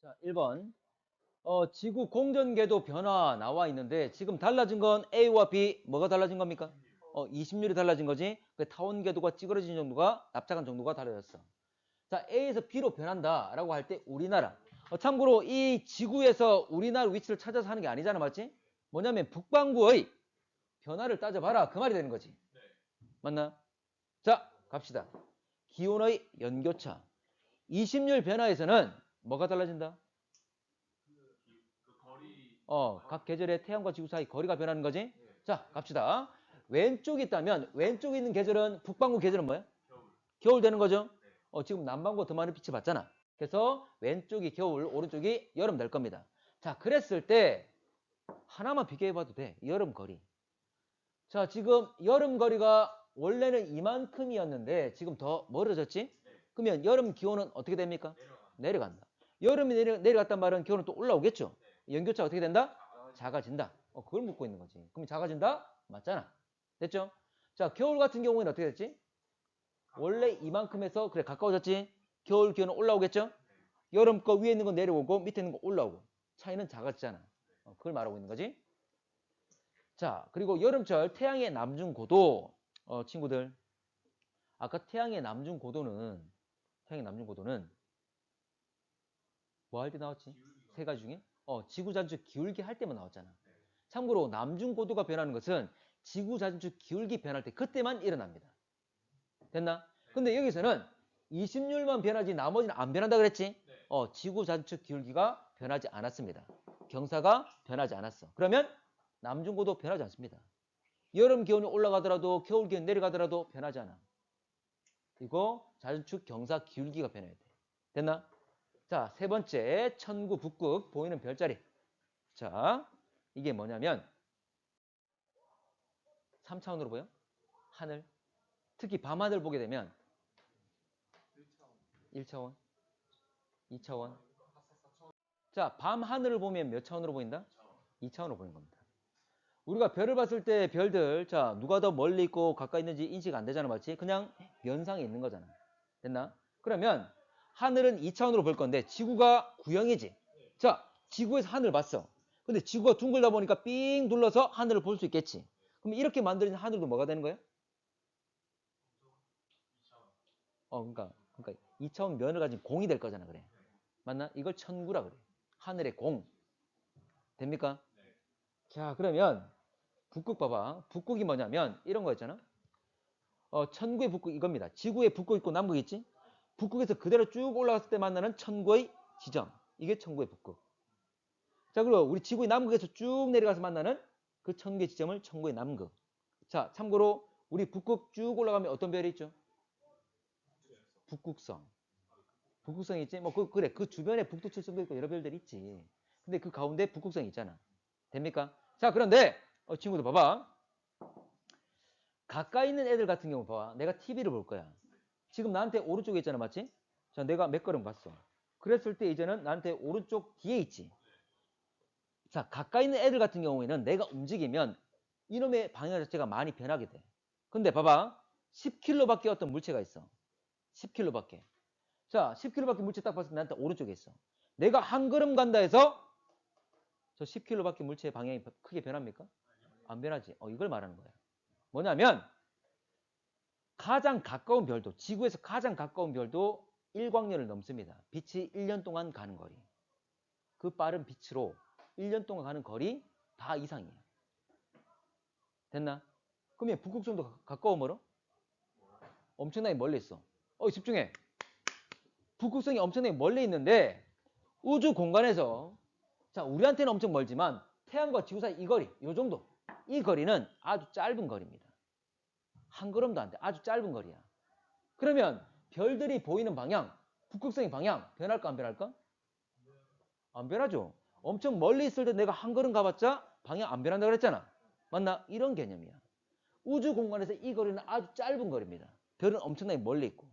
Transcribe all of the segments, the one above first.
자, 1번. 지구 공전궤도 변화 나와 있는데 지금 달라진 건 A와 B 뭐가 달라진 겁니까? 20률이 달라진 거지. 그 타원 궤도가 찌그러진 정도가 납작한 정도가 달라졌어. 자, A에서 B로 변한다라고 할 때 우리나라. 참고로 이 지구에서 우리나라 위치를 찾아서 하는 게 아니잖아, 맞지? 뭐냐면 북반구의 변화를 따져봐라 그 말이 되는 거지. 맞나? 자, 갑시다. 기온의 연교차. 20률 변화에서는 뭐가 달라진다? 각 계절의 태양과 지구 사이 거리가 변하는 거지? 자, 갑시다. 왼쪽에 있다면, 왼쪽에 있는 계절은, 북반구 계절은 뭐야? 겨울 되는 거죠? 지금 남반구가 더 많은 빛이 받잖아. 그래서 왼쪽이 겨울, 오른쪽이 여름 될 겁니다. 자, 그랬을 때, 하나만 비교해봐도 돼. 여름 거리. 자, 지금 여름 거리가 원래는 이만큼이었는데, 지금 더 멀어졌지? 그러면 여름 기온은 어떻게 됩니까? 내려간다. 여름이 내려갔단 말은 겨울은 또 올라오겠죠? 연교차가 어떻게 된다? 작아진다. 그걸 묻고 있는 거지. 그럼 작아진다? 맞잖아. 됐죠? 자, 겨울 같은 경우에는 어떻게 됐지? 원래 이만큼에서 그래 가까워졌지? 겨울 기온은 올라오겠죠? 여름 거 위에 있는 건 내려오고 밑에 있는 거 올라오고 차이는 작아지잖아. 그걸 말하고 있는 거지. 자, 그리고 여름철 태양의 남중 고도 친구들 아까 태양의 남중 고도는 뭐 할 때 나왔지? 세 가지 중에? 지구 자전축 기울기 할 때만 나왔잖아. 참고로 남중 고도가 변하는 것은 지구 자전축 기울기 변할 때 그때만 일어납니다. 됐나? 근데 여기서는 20률만 변하지 나머지는 안 변한다 그랬지? 지구 자전축 기울기가 변하지 않았습니다. 경사가 변하지 않았어. 그러면 남중 고도 변하지 않습니다. 여름 기온이 올라가더라도 겨울 기온이 내려가더라도 변하지 않아. 이거 자전축 경사 기울기가 변해야 돼. 됐나? 자, 세 번째 천구 북극 보이는 별자리. 자, 이게 뭐냐면 3차원으로 보여? 하늘. 특히 밤하늘 보게 되면 1차원, 2차원. 자, 밤하늘을 보면 몇 차원으로 보인다? 2차원으로 보이는 겁니다. 우리가 별을 봤을 때 별들, 자, 누가 더 멀리 있고 가까이 있는지 인식 안 되잖아, 맞지? 그냥 면상에 있는 거잖아. 됐나? 그러면 하늘은 2차원으로 볼 건데 지구가 구형이지. 자, 지구에서 하늘 봤어. 근데 지구가 둥글다 보니까 삥 둘러서 하늘을 볼 수 있겠지. 그럼 이렇게 만들어진 하늘도 뭐가 되는 거야? 그러니까 2차원 면을 가진 공이 될 거잖아, 그래. 맞나? 이걸 천구라 그래. 하늘의 공. 됩니까? 자, 그러면 북극 봐봐. 북극이 뭐냐면 이런 거 있잖아. 천구의 북극 이겁니다. 지구에 북극 있고 남극 있지? 북극에서 그대로 쭉 올라갔을 때 만나는 천구의 지점. 이게 천구의 북극. 자, 그리고 우리 지구의 남극에서 쭉 내려가서 만나는 그 천구의 지점을 천구의 남극. 자, 참고로 우리 북극 쭉 올라가면 어떤 별이 있죠? 북극성. 북극성이 있지? 그래. 그 주변에 북두칠성도 있고 여러 별들이 있지. 근데 그 가운데 북극성이 있잖아. 됩니까? 자, 그런데 친구들 봐봐. 가까이 있는 애들 같은 경우 봐봐. 내가 TV를 볼 거야. 지금 나한테 오른쪽에 있잖아, 맞지? 자, 내가 몇 걸음 갔어. 그랬을 때 이제는 나한테 오른쪽 뒤에 있지. 자, 가까이 있는 애들 같은 경우에는 내가 움직이면 이놈의 방향 자체가 많이 변하게 돼. 근데 봐봐. 10km밖에 어떤 물체가 있어. 10km밖에. 자, 10km밖에 물체 딱 봤을 때 나한테 오른쪽에 있어. 내가 한 걸음 간다 해서 저 10km밖에 물체의 방향이 크게 변합니까? 안 변하지. 이걸 말하는 거야. 뭐냐면 가장 가까운 별도, 지구에서 가장 가까운 별도 1광년을 넘습니다. 빛이 1년 동안 가는 거리. 그 빠른 빛으로 1년 동안 가는 거리 다 이상이에요. 됐나? 그러면 북극성도 가까워 멀어? 엄청나게 멀리 있어. 집중해. 북극성이 엄청나게 멀리 있는데 우주 공간에서 자, 우리한테는 엄청 멀지만 태양과 지구 사이 이 거리, 요 정도. 이 거리는 아주 짧은 거리입니다. 한 걸음도 안 돼. 아주 짧은 거리야. 그러면 별들이 보이는 방향, 북극성의 방향 변할까 안 변할까? 안 변하죠. 엄청 멀리 있을 때 내가 한 걸음 가봤자 방향 안 변한다 그랬잖아. 맞나? 이런 개념이야. 우주 공간에서 이 거리는 아주 짧은 거리입니다. 별은 엄청나게 멀리 있고.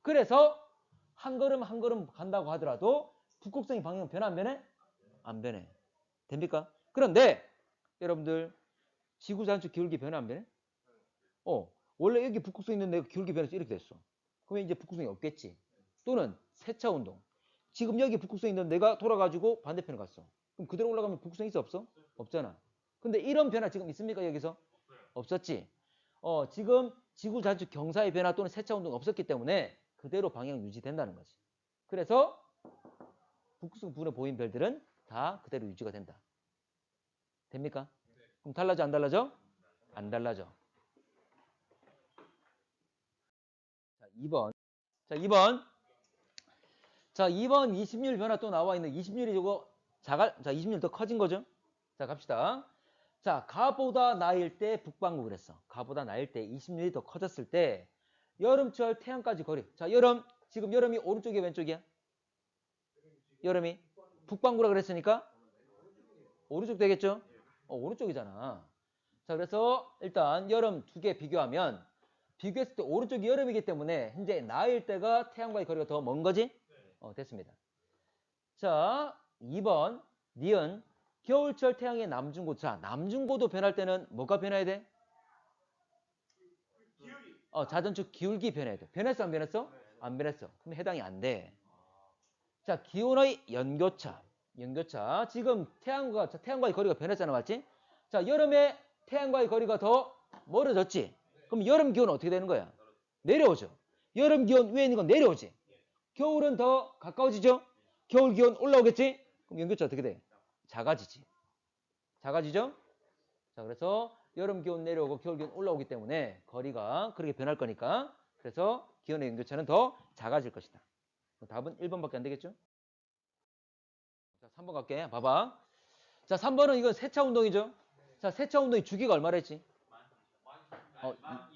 그래서 한 걸음 한 걸음 간다고 하더라도 북극성의 방향은 변화 안 변해? 안 변해. 됩니까? 그런데 여러분들 지구 자전축 기울기 변화 안 변해? 원래 여기 북극성 있는 데가 기울기 변해서 이렇게 됐어. 그러면 이제 북극성이 없겠지. 또는 세차 운동. 지금 여기 북극성이 있는데 내가 돌아가지고 반대편에 갔어. 그럼 그대로 올라가면 북극성 있어 없어? 없잖아. 근데 이런 변화 지금 있습니까 여기서? 없었지. 지금 지구 자주 경사의 변화 또는 세차 운동이 없었기 때문에 그대로 방향 유지된다는 거지. 그래서 북극성 부근에 보인 별들은 다 그대로 유지가 된다. 됩니까? 그럼 달라져 안 달라져? 안 달라져. 자, 2번. 자, 2번. 자, 2번 20률 변화 또 나와 있는 20률이 저거 자, 20률 더 커진 거죠? 자, 갑시다. 자, 가보다 나일 때 북반구 그랬어. 가보다 나일 때 20률이 더 커졌을 때 여름철 태양까지 거리. 자, 지금 여름이 오른쪽이야 왼쪽이야? 여름이 북반구라 그랬으니까 오른쪽 되겠죠? 오른쪽이잖아. 자, 그래서 일단 여름 두 개 비교하면 비교했을 때 오른쪽이 여름이기 때문에 현재 나일 때가 태양과의 거리가 더 먼 거지? 됐습니다. 자, 2번 니은 겨울철 태양의 남중고. 자, 남중고도 변할 때는 뭐가 변해야 돼? 자전축 기울기 변해야 돼. 변했어 안 변했어? 안 변했어. 그럼 해당이 안 돼. 자, 기온의 연교차. 연교차. 지금 태양과의 거리가 변했잖아, 맞지? 자, 여름에 태양과의 거리가 더 멀어졌지? 그럼 여름 기온은 어떻게 되는 거야? 내려오죠. 여름 기온 위에 있는 건 내려오지. 겨울은 더 가까워지죠? 겨울 기온 올라오겠지? 그럼 연교차 어떻게 돼? 작아지지. 작아지죠? 자, 그래서 여름 기온 내려오고 겨울 기온 올라오기 때문에 거리가 그렇게 변할 거니까 그래서 기온의 연교차는 더 작아질 것이다. 답은 1번밖에 안 되겠죠? 자, 3번 갈게. 봐봐. 자, 3번은 이건 세차 운동이죠? 자, 세차 운동이 주기가 얼마나 했지?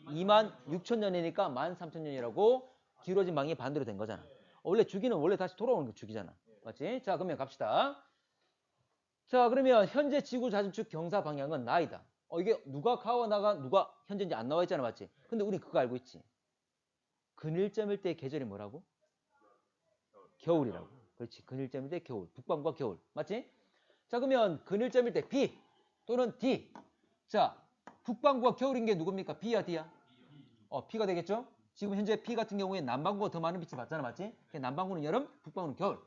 2만 6천 년이니까 1만 3천 년이라고 기울어진 방이 반대로 된 거잖아. 원래 주기는 원래 다시 돌아오는 게 주기잖아. 맞지? 자, 그러면 갑시다. 자, 그러면 현재 지구 자전축 경사 방향은 나이다. 이게 누가 가와 나가 누가 현재인지 안 나와 있잖아. 맞지? 근데 우리 그거 알고 있지? 근일점일 때 계절이 뭐라고? 겨울이라고. 그렇지. 근일점일 때 겨울. 북반구가 겨울. 맞지? 자, 그러면 근일점일 때 B 또는 D. 자, 북반구가 겨울인 게 누굽니까? B야, D야? B가 되겠죠? 지금 현재 P 같은 경우에 남반구가 더 많은 빛을 받잖아. 맞지? 남반구는 여름, 북반구는 겨울.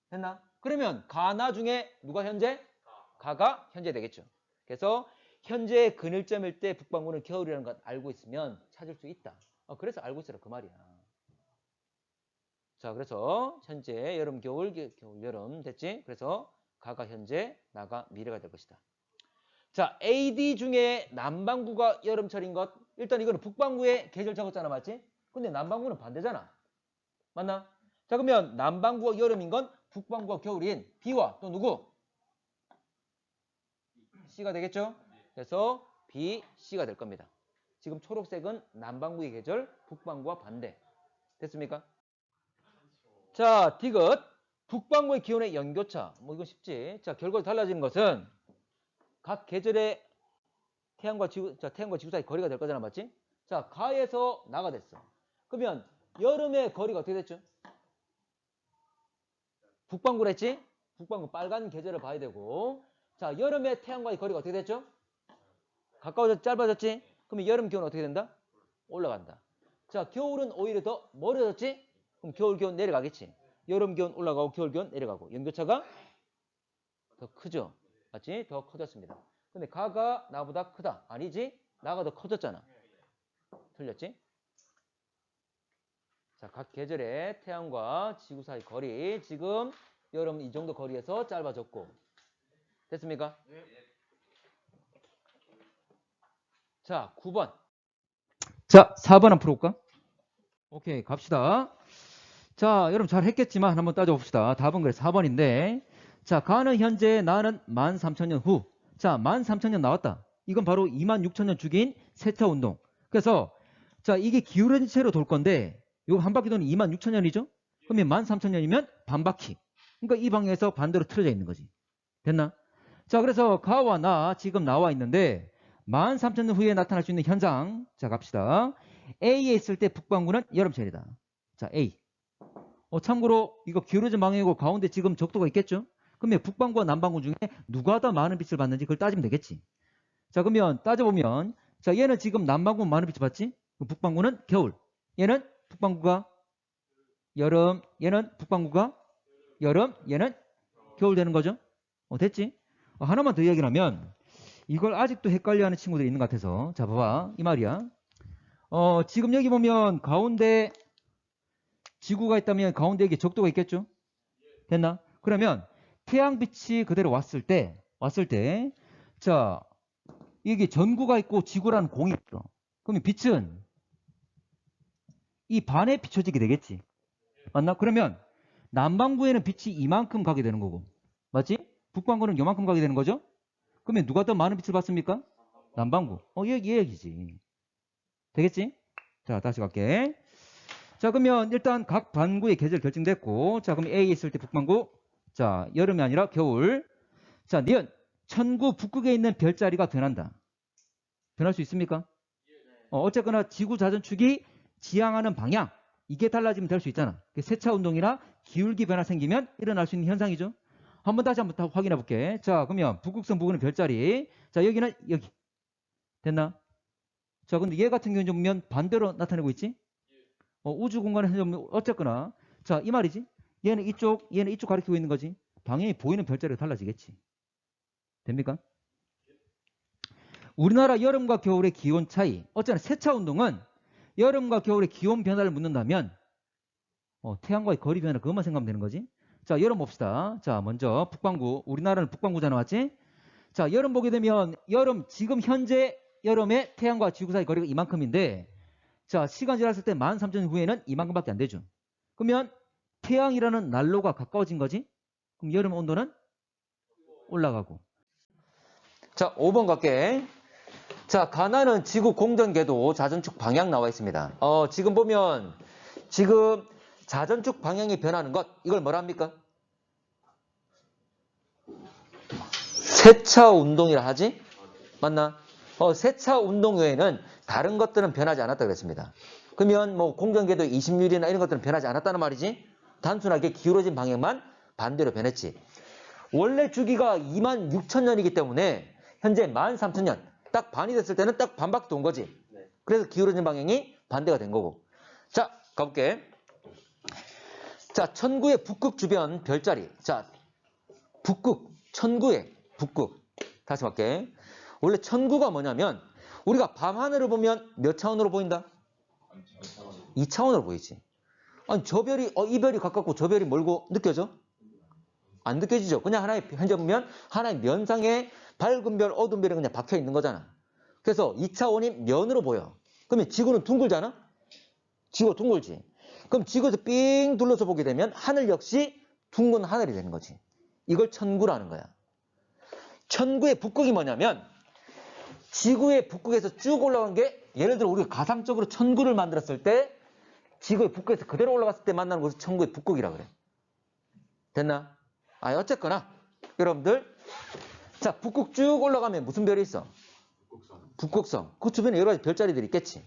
됐나? 그러면 가나 중에 누가 현재? 가가 현재 되겠죠. 그래서 현재 근일점일 때 북반구는 겨울이라는 걸 알고 있으면 찾을 수 있다. 그래서 알고 있으라 그 말이야. 자, 그래서 현재 여름, 겨울, 겨울, 여름 됐지? 그래서 가가 현재, 나가 미래가 될 것이다. 자, AD 중에 남반구가 여름철인 것. 일단 이거는 북반구의 계절 적었잖아. 맞지? 근데 남반구는 반대잖아. 맞나? 자, 그러면 남반구가 여름인 건 북반구가 겨울인 B와 또 누구? C가 되겠죠? 그래서 B, C가 될 겁니다. 지금 초록색은 남반구의 계절, 북반구와 반대. 됐습니까? 자, 디귿. 북반구의 기온의 연교차. 이거 쉽지. 자, 결과로 달라지는 것은 각 계절의 태양과 지구 사이 거리가 될 거잖아. 맞지? 자, 가에서 나가 됐어. 그러면 여름의 거리가 어떻게 됐죠? 북반구를 했지? 북반구 빨간 계절을 봐야 되고. 자, 여름의 태양과의 거리가 어떻게 됐죠? 가까워졌지? 짧아졌지? 그러면 여름 기온은 어떻게 된다? 올라간다. 자, 겨울은 오히려 더 멀어졌지? 그럼 겨울 기온 내려가겠지? 여름 기온 올라가고 겨울 기온 내려가고. 연교차가 더 크죠? 맞지? 더 커졌습니다. 근데 가가 나보다 크다. 아니지? 나가 더 커졌잖아. 틀렸지? 자, 각 계절의 태양과 지구 사이 거리. 지금 여름 이 정도 거리에서 짧아졌고. 됐습니까? 네. 자, 9번. 자, 4번 한번 풀어볼까? 오케이, 갑시다. 자, 여러분 잘 했겠지만 한번 따져봅시다. 답은 그래 4번인데. 자, 가는 현재, 나는 13,000년 후. 자, 13,000년 나왔다. 이건 바로 26,000년 주기인 세차 운동. 그래서 자, 이게 기울어진 채로 돌 건데 이거 한 바퀴 도는 26,000년이죠? 그러면 13,000년이면 반바퀴. 그러니까 이 방향에서 반대로 틀어져 있는 거지. 됐나? 자, 그래서 가와 나 지금 나와 있는데 13,000년 후에 나타날 수 있는 현상. 자, 갑시다. A에 있을 때 북반구는 여름철이다. 자, A. 참고로 이거 기울어진 방향이고 가운데 지금 적도가 있겠죠? 그러면 북반구와 남반구 중에 누가 더 많은 빛을 받는지 그걸 따지면 되겠지. 자, 그러면 따져보면 자, 얘는 지금 남반구는 많은 빛을 받지? 북반구는 겨울. 얘는 북반구가 여름. 얘는 북반구가 여름, 얘는 겨울 되는 거죠. 됐지? 하나만 더 이야기를 하면 이걸 아직도 헷갈려하는 친구들이 있는 것 같아서 자 봐봐 이 말이야. 지금 여기 보면 가운데 지구가 있다면 가운데 여기 적도가 있겠죠? 됐나? 그러면 태양빛이 그대로 왔을 때 자 이게 전구가 있고 지구라는 공이 있어. 그러면 빛은 이 반에 비춰지게 되겠지. 맞나? 그러면 남반구에는 빛이 이만큼 가게 되는 거고 맞지? 북반구는 요만큼 가게 되는 거죠? 그러면 누가 더 많은 빛을 받습니까? 남반구. 이 얘기지. 되겠지? 자 다시 갈게. 자 그러면 일단 각 반구의 계절 결정됐고 자 그럼 A 있을 때 북반구 자 여름이 아니라 겨울. 자 니은 천구 북극에 있는 별자리가 변한다. 변할 수 있습니까? 어쨌거나 지구 자전축이 지향하는 방향 이게 달라지면 될 수 있잖아. 세차 운동이나 기울기 변화 생기면 일어날 수 있는 현상이죠. 다시 한번 확인해 볼게. 자 그러면 북극성 부근의 별자리 자 여기는 여기 됐나? 자 근데 얘 같은 경우는 보면 반대로 나타내고 있지? 우주 공간에서 어쨌거나 자 이 말이지. 얘는 이쪽 가리키고 있는 거지. 당연히 보이는 별자리가 달라지겠지. 됩니까? 우리나라 여름과 겨울의 기온 차이. 어쨌거나 세차 운동은 여름과 겨울의 기온 변화를 묻는다면 태양과의 거리 변화 그것만 생각하면 되는 거지. 자 여름 봅시다. 자 먼저 북반구 우리나라는 북반구잖아 맞지? 자 여름 보게 되면 여름 지금 현재 여름에 태양과 지구 사이 거리가 이만큼인데 자 시간 지났을 때 13,000년 후에는 이만큼밖에 안 되죠. 그러면 태양이라는 난로가 가까워진 거지. 그럼 여름 온도는 올라가고. 자 5번 갈게. 자 가나는 지구 공전궤도 자전축 방향 나와 있습니다. 지금 보면 지금 자전축 방향이 변하는 것 이걸 뭐라 합니까? 세차 운동이라 하지? 맞나? 세차 운동 외에는 다른 것들은 변하지 않았다 그랬습니다. 그러면 뭐 공전궤도 20유리나 이런 것들은 변하지 않았다는 말이지? 단순하게 기울어진 방향만 반대로 변했지. 원래 주기가 26,000년이기 때문에 현재 13,000년 딱 반이 됐을 때는 딱 반바퀴 돈 거지. 그래서 기울어진 방향이 반대가 된 거고. 자 가볼게. 자 천구의 북극 주변 별자리. 자 북극 천구의 북극 다시 할게. 원래 천구가 뭐냐면 우리가 밤하늘을 보면 몇 차원으로 보인다? 2차원으로 보이지. 아니 저 별이 이 별이 가깝고 저 별이 멀고 느껴져? 안 느껴지죠. 그냥 하나의 현재 보면 하나의 면상에 밝은 별, 어두운 별이 그냥 박혀 있는 거잖아. 그래서 2차원이 면으로 보여. 그러면 지구는 둥글잖아? 지구가 둥글지. 그럼 지구에서 삥 둘러서 보게 되면 하늘 역시 둥근 하늘이 되는 거지. 이걸 천구라는 거야. 천구의 북극이 뭐냐면 지구의 북극에서 쭉 올라간 게 예를 들어 우리가 가상적으로 천구를 만들었을 때 지구의 북극에서 그대로 올라갔을 때 만나는 것을 천구의 북극이라 그래. 됐나? 어쨌거나 여러분들 자 북극 쭉 올라가면 무슨 별이 있어? 북극성. 그 주변에 여러 가지 별자리들이 있겠지.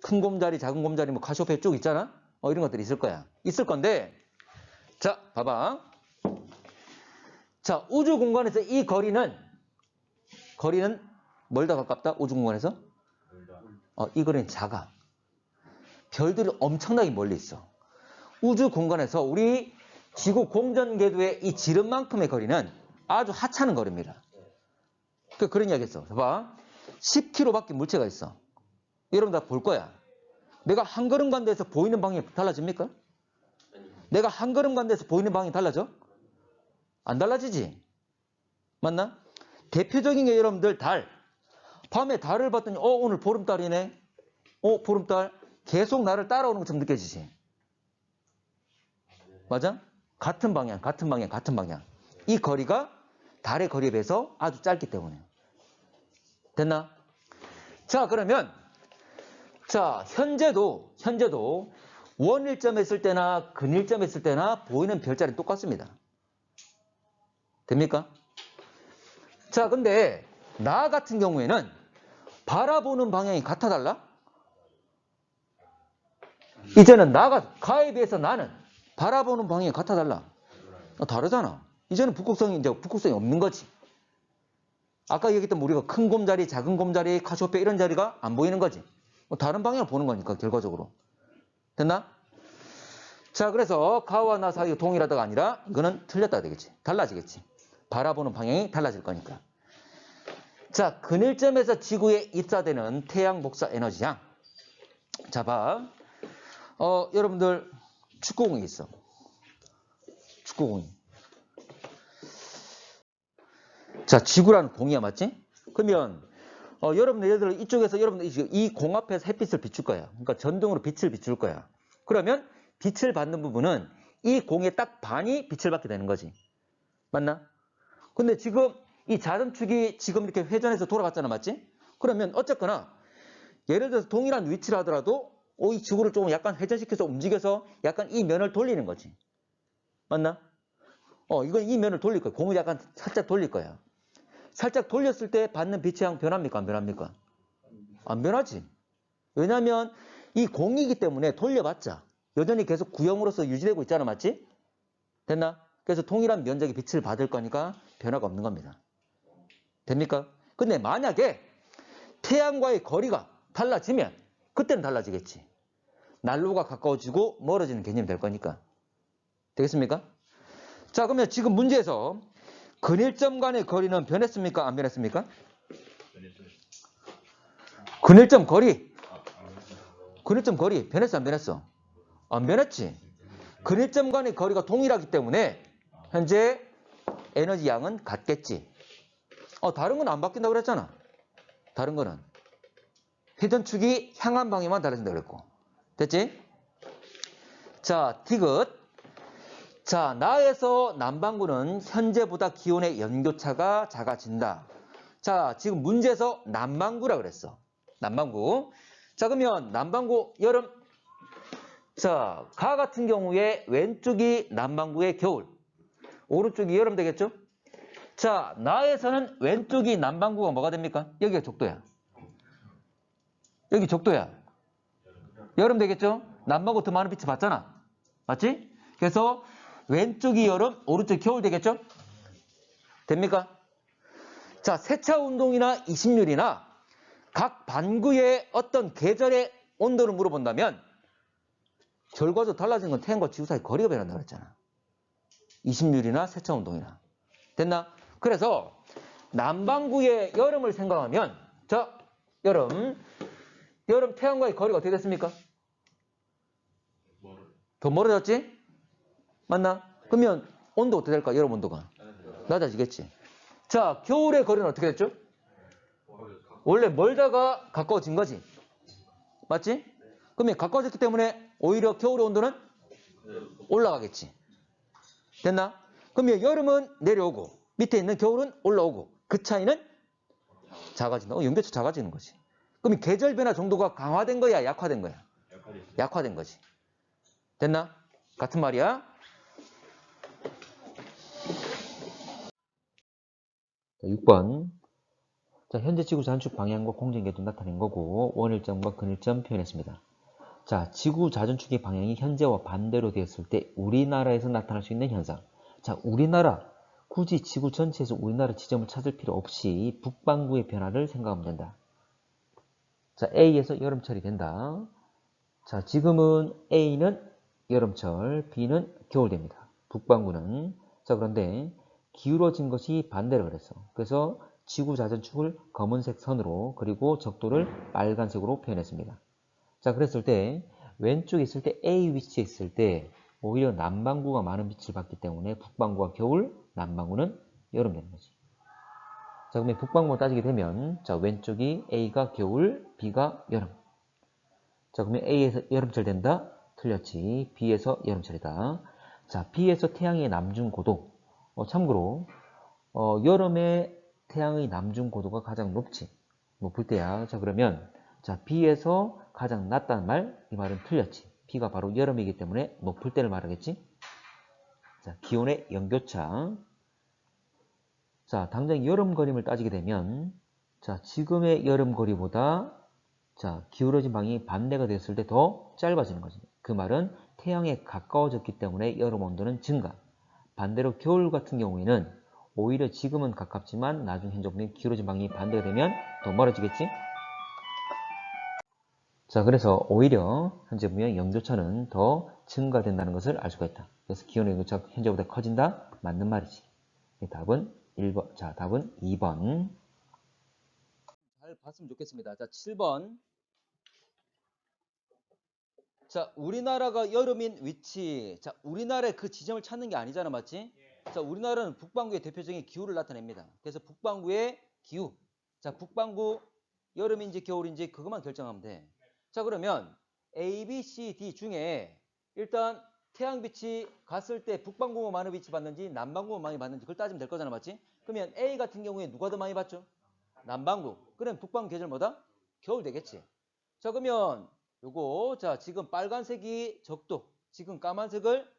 큰 곰자리, 작은 곰자리, 뭐 카시오페ia 쭉 있잖아. 이런 것들이 있을 거야. 있을 건데 자 봐봐. 자 우주 공간에서 이 거리는 멀다 가깝다? 우주 공간에서? 이 거리는 작아. 별들이 엄청나게 멀리 있어. 우주 공간에서 우리 지구 공전궤도의 이 지름만큼의 거리는 아주 하찮은 거리입니다. 그런 이야기 했어. 봐봐. 10km밖에 물체가 있어. 여러분 다 볼 거야. 내가 한 걸음 간 데서 보이는 방향이 달라집니까? 내가 한 걸음 간 데서 보이는 방향이 달라져? 안 달라지지? 맞나? 대표적인 게 여러분들 달. 밤에 달을 봤더니 오늘 보름달이네. 보름달. 계속 나를 따라오는 것처럼 느껴지지? 맞아? 같은 방향. 이 거리가 달의 거리에 비해서 아주 짧기 때문에. 됐나? 자, 그러면 자, 현재도 원일점에 있을 때나 근일점에 있을 때나 보이는 별자리는 똑같습니다. 됩니까? 자, 근데 나 같은 경우에는 바라보는 방향이 같아 달라? 이제는 가에 비해서 나는 바라보는 방향이 같아 달라? 다르잖아. 이제는 북극성이 없는 거지. 아까 얘기했던 우리가 큰 곰자리, 작은 곰자리, 카시오페ia 이런 자리가 안 보이는 거지. 다른 방향을 보는 거니까 결과적으로. 됐나? 자, 그래서 가와 나 사이가 동일하다가 아니라 이거는 틀렸다가 되겠지. 달라지겠지. 바라보는 방향이 달라질 거니까. 자, 근일점에서 지구에 입사되는 태양 복사 에너지양. 자, 봐. 여러분들 축구공이 있어. 축구공이. 자, 지구라는 공이야, 맞지? 그러면 여러분들 예를 들어 이쪽에서 여러분들 이 공 앞에서 햇빛을 비출 거야. 그러니까 전등으로 빛을 비출 거야. 그러면 빛을 받는 부분은 이 공의 딱 반이 빛을 받게 되는 거지. 맞나? 근데 지금 이 자전축이 지금 이렇게 회전해서 돌아갔잖아, 맞지? 그러면 어쨌거나 예를 들어서 동일한 위치를 하더라도 이 지구를 조금 약간 회전시켜서 움직여서 약간 이 면을 돌리는 거지. 맞나? 이건 이 면을 돌릴 거야. 공을 약간 살짝 돌릴 거야. 살짝 돌렸을 때 받는 빛의 양 변합니까? 안 변합니까? 안 변하지. 왜냐하면 이 공이기 때문에 돌려봤자 여전히 계속 구형으로서 유지되고 있잖아, 맞지? 됐나? 그래서 동일한 면적의 빛을 받을 거니까 변화가 없는 겁니다. 됩니까? 근데 만약에 태양과의 거리가 달라지면 그때는 달라지겠지. 난로가 가까워지고 멀어지는 개념이 될 거니까. 되겠습니까? 자, 그러면 지금 문제에서 근일점 간의 거리는 변했습니까? 안 변했습니까? 근일점 거리. 근일점 거리 변했어? 안 변했어? 안 변했지. 근일점 간의 거리가 동일하기 때문에 현재 에너지 양은 같겠지. 다른 건 안 바뀐다고 그랬잖아. 다른 거는. 회전축이 향한 방향만 달라진다고 그랬고. 됐지? 자, 디귿. 자, 나에서 남반구는 현재보다 기온의 연교차가 작아진다. 자, 지금 문제에서 남반구라 그랬어. 남반구. 자, 그러면 남반구 여름. 자, 가 같은 경우에 왼쪽이 남반구의 겨울. 오른쪽이 여름 되겠죠? 자, 나에서는 왼쪽이 남반구가 뭐가 됩니까? 여기가 적도야. 여기 적도야. 여름 되겠죠? 남반구 더 많은 빛을 받잖아. 맞지? 그래서 왼쪽이 여름, 오른쪽이 겨울 되겠죠? 됩니까? 자, 세차 운동이나 이심률이나 각 반구의 어떤 계절의 온도를 물어본다면 결과적으로 달라진 건 태양과 지구 사이 거리가 변한다고 그랬잖아. 이심률이나 세차 운동이나. 됐나? 그래서 남반구의 여름을 생각하면 자, 여름 태양과의 거리가 어떻게 됐습니까? 더 멀어졌지? 맞나? 그러면 온도 어떻게 될까? 여름 온도가 낮아지겠지. 자, 겨울의 거리는 어떻게 됐죠? 원래 멀다가 가까워진 거지. 맞지? 그러면 가까워졌기 때문에 오히려 겨울의 온도는 올라가겠지. 됐나? 그러면 여름은 내려오고 밑에 있는 겨울은 올라오고 그 차이는 작아진다. 연교차 작아지는 거지. 그러면 계절 변화 정도가 강화된 거야? 약화된 거야? 약화된 거지. 됐나? 같은 말이야. 6번. 자, 현재 지구 자전축 방향과 공전궤도 나타낸 거고 원일점과 근일점 표현했습니다. 자, 지구 자전축의 방향이 현재와 반대로 되었을 때 우리나라에서 나타날 수 있는 현상. 자, 우리나라. 굳이 지구 전체에서 우리나라 지점을 찾을 필요 없이 북반구의 변화를 생각하면 된다. 자, A에서 여름철이 된다. 자, 지금은 A는 여름철, B는 겨울 됩니다. 북반구는. 자, 그런데 기울어진 것이 반대로 그랬어. 그래서 지구 자전축을 검은색 선으로 그리고 적도를 빨간색으로 표현했습니다. 자, 그랬을 때 왼쪽에 있을 때 A 위치에 있을 때 오히려 남반구가 많은 빛을 받기 때문에 북반구가 겨울, 남반구는 여름 되는 거지. 자, 그러면 북반구를 따지게 되면 자, 왼쪽이 A가 겨울, B가 여름. 자, 그러면 A에서 여름철 된다? 틀렸지. B에서 여름철이다. 자, B에서 태양의 남중 고도. 참고로 여름에 태양의 남중 고도가 가장 높을 때야. 자, 그러면 자, B에서 가장 낮다는 말, 이 말은 틀렸지. B가 바로 여름이기 때문에 높을 때를 말하겠지. 자, 기온의 연교차. 자, 당장 여름 거림을 따지게 되면 자, 지금의 여름 거리보다 자, 기울어진 방이 반대가 됐을 때 더 짧아지는 거지. 그 말은 태양에 가까워졌기 때문에 여름 온도는 증가. 반대로 겨울 같은 경우에는 오히려 지금은 가깝지만 나중 현재 보면 기울어진 방이 반대가 되면 더 멀어지겠지? 자, 그래서 오히려 현재 무의 연교차는 더 증가된다는 것을 알 수가 있다. 그래서 기온의 연교차가 현재보다 커진다? 맞는 말이지. 답은 1번. 자, 답은 2번. 잘 봤으면 좋겠습니다. 자, 7번. 자, 우리나라가 여름인 위치. 자, 우리나라의 그 지점을 찾는 게 아니잖아, 맞지? 자, 우리나라는 북반구의 대표적인 기후를 나타냅니다. 그래서 북반구의 기후. 자, 북반구 여름인지 겨울인지 그것만 결정하면 돼. 자, 그러면 A, B, C, D 중에 일단 태양빛이 갔을 때 북반구만 많은 빛이 받는지 남반구만 많이 받는지 그걸 따지면 될 거잖아, 맞지? 그러면 A 같은 경우에 누가 더 많이 받죠? 남반구. 그럼 북반구 계절 뭐다? 겨울 되겠지. 자, 그러면 요거 자 지금 빨간색이 적도, 지금 까만색을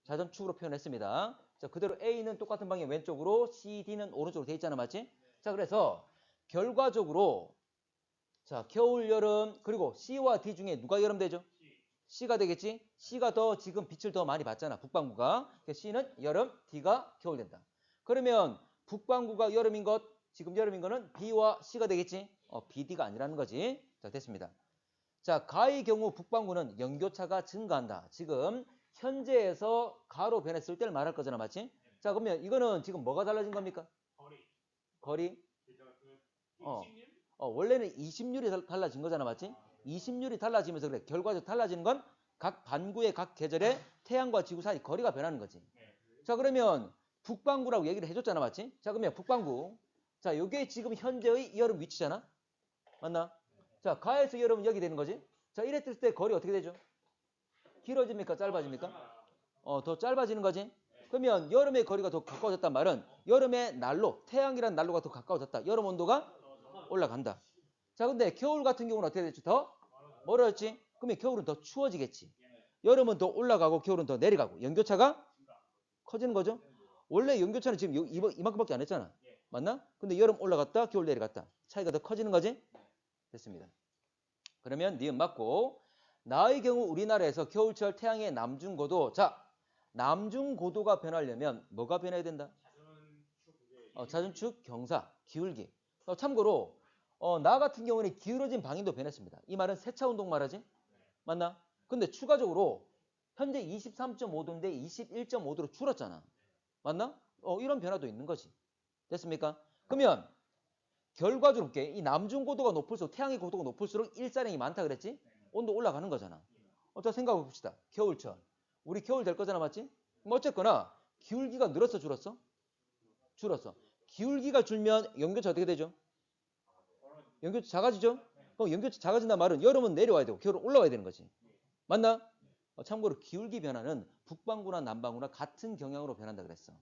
자전축으로 표현했습니다. 자, 그대로 A는 똑같은 방향 왼쪽으로, C, D는 오른쪽으로 돼 있잖아, 맞지? 자, 그래서 결과적으로 자 겨울, 여름, 그리고 C와 D 중에 누가 여름 되죠? C가 되겠지? C가 더 지금 빛을 더 많이 받잖아, 북반구가. 그래서 C는 여름, D가 겨울 된다. 그러면 북반구가 여름인 것, 지금 여름인 거는 B와 C가 되겠지? B, D가 아니라는 거지. 자, 됐습니다. 자, 가의 경우 북반구는 연교차가 증가한다. 지금 현재에서 가로 변했을 때를 말할 거잖아, 맞지? 자, 그러면 이거는 지금 뭐가 달라진 겁니까? 거리? 어, 원래는 20률이 달라진 거잖아, 맞지? 20률이 달라지면서 그래. 결과적으로 달라지는 건 각 반구의 각 계절의 태양과 지구 사이 거리가 변하는 거지. 자, 그러면 북반구라고 얘기를 해줬잖아, 맞지? 자, 그러면 북반구. 자, 요게 지금 현재의 여름 위치잖아? 맞나? 자, 가에서 여름은 여기 되는 거지? 자, 이랬을 때 거리 어떻게 되죠? 길어집니까? 짧아집니까? 더 짧아지는 거지? 그러면 여름의 거리가 더 가까워졌단 말은 여름의 난로, 태양이란 난로가 더 가까워졌다. 여름 온도가 올라간다. 자, 근데 겨울 같은 경우는 어떻게 됐지? 더 멀어졌지? 그러면 겨울은 더 추워지겠지. 여름은 더 올라가고 겨울은 더 내려가고 연교차가 커지는 거죠? 원래 연교차는 지금 이만큼밖에 안 했잖아. 맞나? 근데 여름 올라갔다, 겨울 내려갔다. 차이가 더 커지는 거지? 됐습니다. 그러면 니은 맞고, 나의 경우 우리나라에서 겨울철 태양의 남중고도. 자, 남중고도가 변하려면 뭐가 변해야 된다? 자전축, 경사, 기울기. 참고로 나 같은 경우는 기울어진 방향도 변했습니다. 이 말은 세차운동 말하지? 맞나? 근데 추가적으로 현재 23.5도인데 21.5도로 줄었잖아. 맞나? 이런 변화도 있는 거지. 됐습니까? 그러면 결과적으로 이 남중고도가 높을수록, 태양의 고도가 높을수록 일사량이 많다 그랬지? 온도 올라가는 거잖아. 자, 생각해 봅시다. 겨울철. 우리 겨울 될 거잖아, 맞지? 뭐 어쨌거나 기울기가 늘었어, 줄었어? 줄었어. 기울기가 줄면 연교차 어떻게 되죠? 연교차 작아지죠? 그럼 연교차 작아진단 말은 여름은 내려와야 되고 겨울은 올라와야 되는 거지. 맞나? 참고로 기울기 변화는 북반구나 남반구나 같은 경향으로 변한다 그랬어.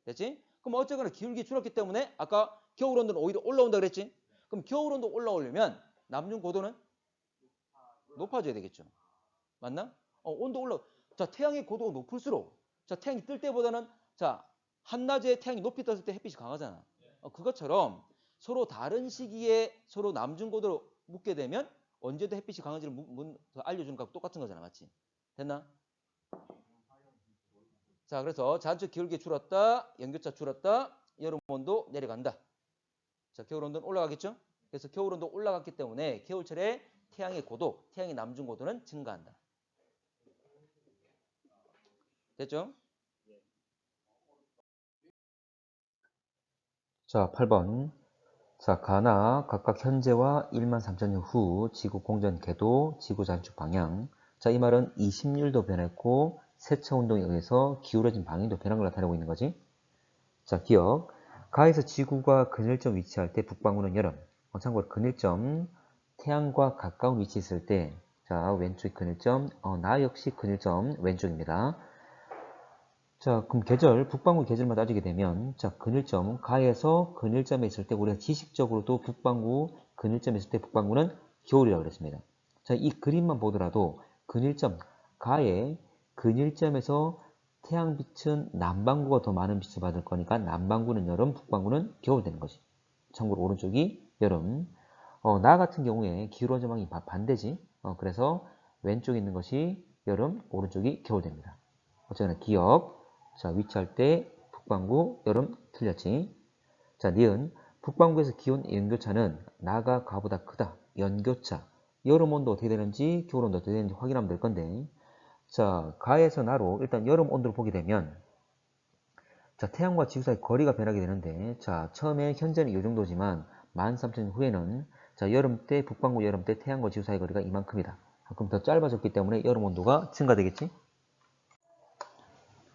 됐지? 그럼 어쨌거나 기울기 줄었기 때문에 아까 겨울 온도는 오히려 올라온다 그랬지? 그럼 겨울 온도 올라오려면 남중 고도는 높아져야 되겠죠. 맞나? 온도 올라. 자, 태양의 고도가 높을수록, 자, 태양이 뜰 때보다는, 자, 한낮에 태양이 높이 떴을 때 햇빛이 강하잖아. 그것처럼 서로 다른 시기에 서로 남중 고도로 묶게 되면 언제도 햇빛이 강한지를 알려주는 거하고 똑같은 거잖아, 맞지? 됐나? 자, 그래서 자주 기울기 줄었다, 연교차 줄었다, 여름 온도 내려간다. 자, 겨울 온도는 올라가겠죠? 그래서 겨울 온도 올라갔기 때문에 겨울철에 태양의 고도, 태양의 남중 고도는 증가한다. 됐죠? 자, 8번. 자, 가나 각각 현재와 1만 3천 년 후 지구 공전 궤도, 지구 자전축 방향. 자, 이 말은 20률도 변했고 세차 운동에 의해서 기울어진 방향도 변한 걸 나타내고 있는 거지. 자, 기억. 가에서 지구가 그늘점 위치할 때 북반구는 여름. 참고로 그늘점, 태양과 가까운 위치에 있을 때, 자, 왼쪽 그늘점, 나 역시 그늘점 왼쪽입니다. 자, 그럼 계절, 북반구 계절만 따지게 되면, 자, 그늘점, 가에서 그늘점에 있을 때 우리가 지식적으로도 북반구, 그늘점에 있을 때 북반구는 겨울이라고 그랬습니다. 자, 이 그림만 보더라도 그늘점, 가에 그늘점에서 태양빛은 남반구가 더 많은 빛을 받을 거니까 남반구는 여름, 북반구는 겨울 되는 거지. 참고로 오른쪽이 여름. 나 같은 경우에 기울어진 방이 반대지. 그래서 왼쪽에 있는 것이 여름, 오른쪽이 겨울 됩니다. 어쨌거나 기억. 자, 위치할 때 북반구, 여름 틀렸지. 자, 니은 북반구에서 기온 연교차는 나가 가보다 크다. 연교차. 여름 온도 어떻게 되는지 겨울 온도 어떻게 되는지 확인하면 될 건데, 자, 가에서 나로 일단 여름 온도를 보게 되면, 자, 태양과 지구 사이 거리가 변하게 되는데, 자, 처음에 현재는 이 정도지만 13,000년 후에는, 자, 여름 때 북반구 여름 때 태양과 지구 사이 거리가 이만큼이다. 그럼 더 짧아졌기 때문에 여름 온도가 증가되겠지?